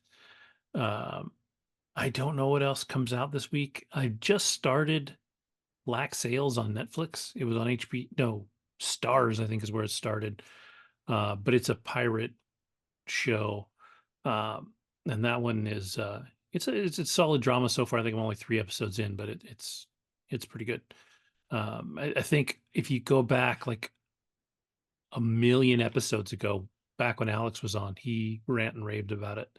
I don't know what else comes out this week. I just started Black Sails on Netflix. It was on HBO. No, Stars, I think, is where it started. But it's a pirate show. And that one is it's a solid drama so far. I think I'm only 3 episodes in, but it's pretty good. I think if you go back like a million episodes ago, back when Alex was on, he rant and raved about it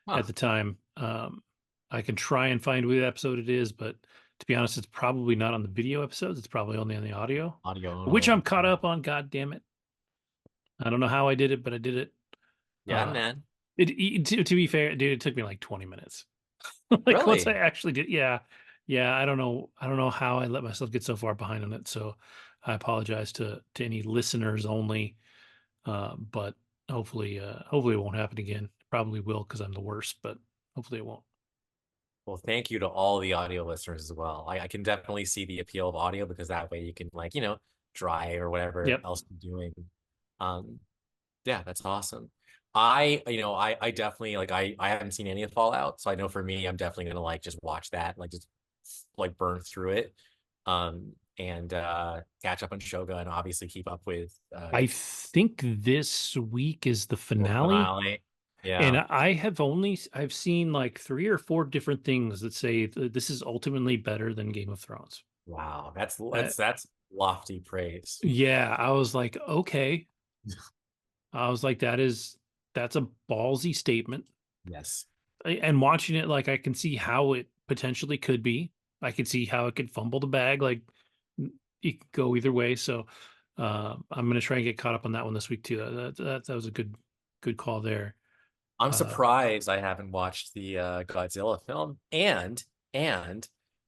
at the time. I can try and find what episode it is, but to be honest, it's probably not on the video episodes. It's probably only on the audio, which I'm caught up on. God damn it. I don't know how I did it, but I did it. Yeah, man. To be fair, dude, it took me like 20 minutes. Like Really? once I actually did, yeah. I don't know how I let myself get so far behind on it. So I apologize to any listeners only. But hopefully it won't happen again. Probably will because I'm the worst, but hopefully it won't. Well, thank you to all the audio listeners as well. I can definitely see the appeal of audio because that way you can like, drive or whatever else you're doing. Yeah, that's awesome. I definitely like I haven't seen any of Fallout, so I know for me, I'm definitely gonna like just watch that, like just like burn through it, and catch up on Shogun. Obviously, keep up with. I think this week is the finale. Yeah, and I've seen like 3 or 4 different things that say this is ultimately better than Game of Thrones. Wow, that's lofty praise. Yeah, I was like, okay. I was like, that's a ballsy statement. Yes. And watching it, like I can see how it potentially could be. I can see how it could fumble the bag. Like it could go either way. So I'm gonna try and get caught up on that one this week too. That was a good call there. I'm surprised I haven't watched the Godzilla film, and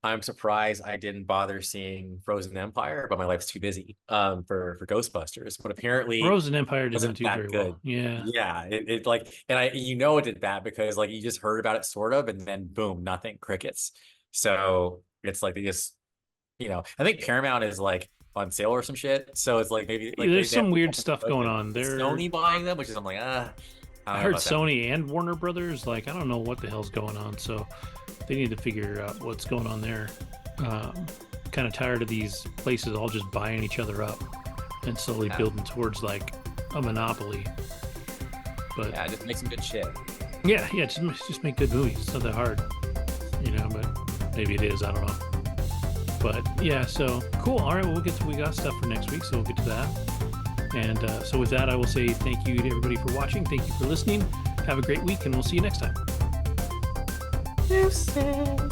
I'm surprised I didn't bother seeing Frozen Empire, but my life's too busy for Ghostbusters. But apparently Frozen Empire wasn't didn't do that very good. well. Yeah. Yeah, it like, and it did that because like you just heard about it sort of, and then boom, nothing, crickets. So it's like they just, I think Paramount is like on sale or some shit. So it's like maybe like there's they some have weird stuff going on. They're Sony buying them, which is I'm like I heard Sony and Warner Brothers. Like I don't know what the hell's going on. So they need to figure out what's going on there. Kind of tired of these places all just buying each other up and slowly building towards like a monopoly. But yeah, just make some good shit. Yeah, just make good movies. It's not that hard, but maybe it is. I don't know. But yeah, so cool. All right, well, we got stuff for next week, so we'll get to that. And so with that, I will say thank you to everybody for watching. Thank you for listening. Have a great week, and we'll see you next time. Deuces.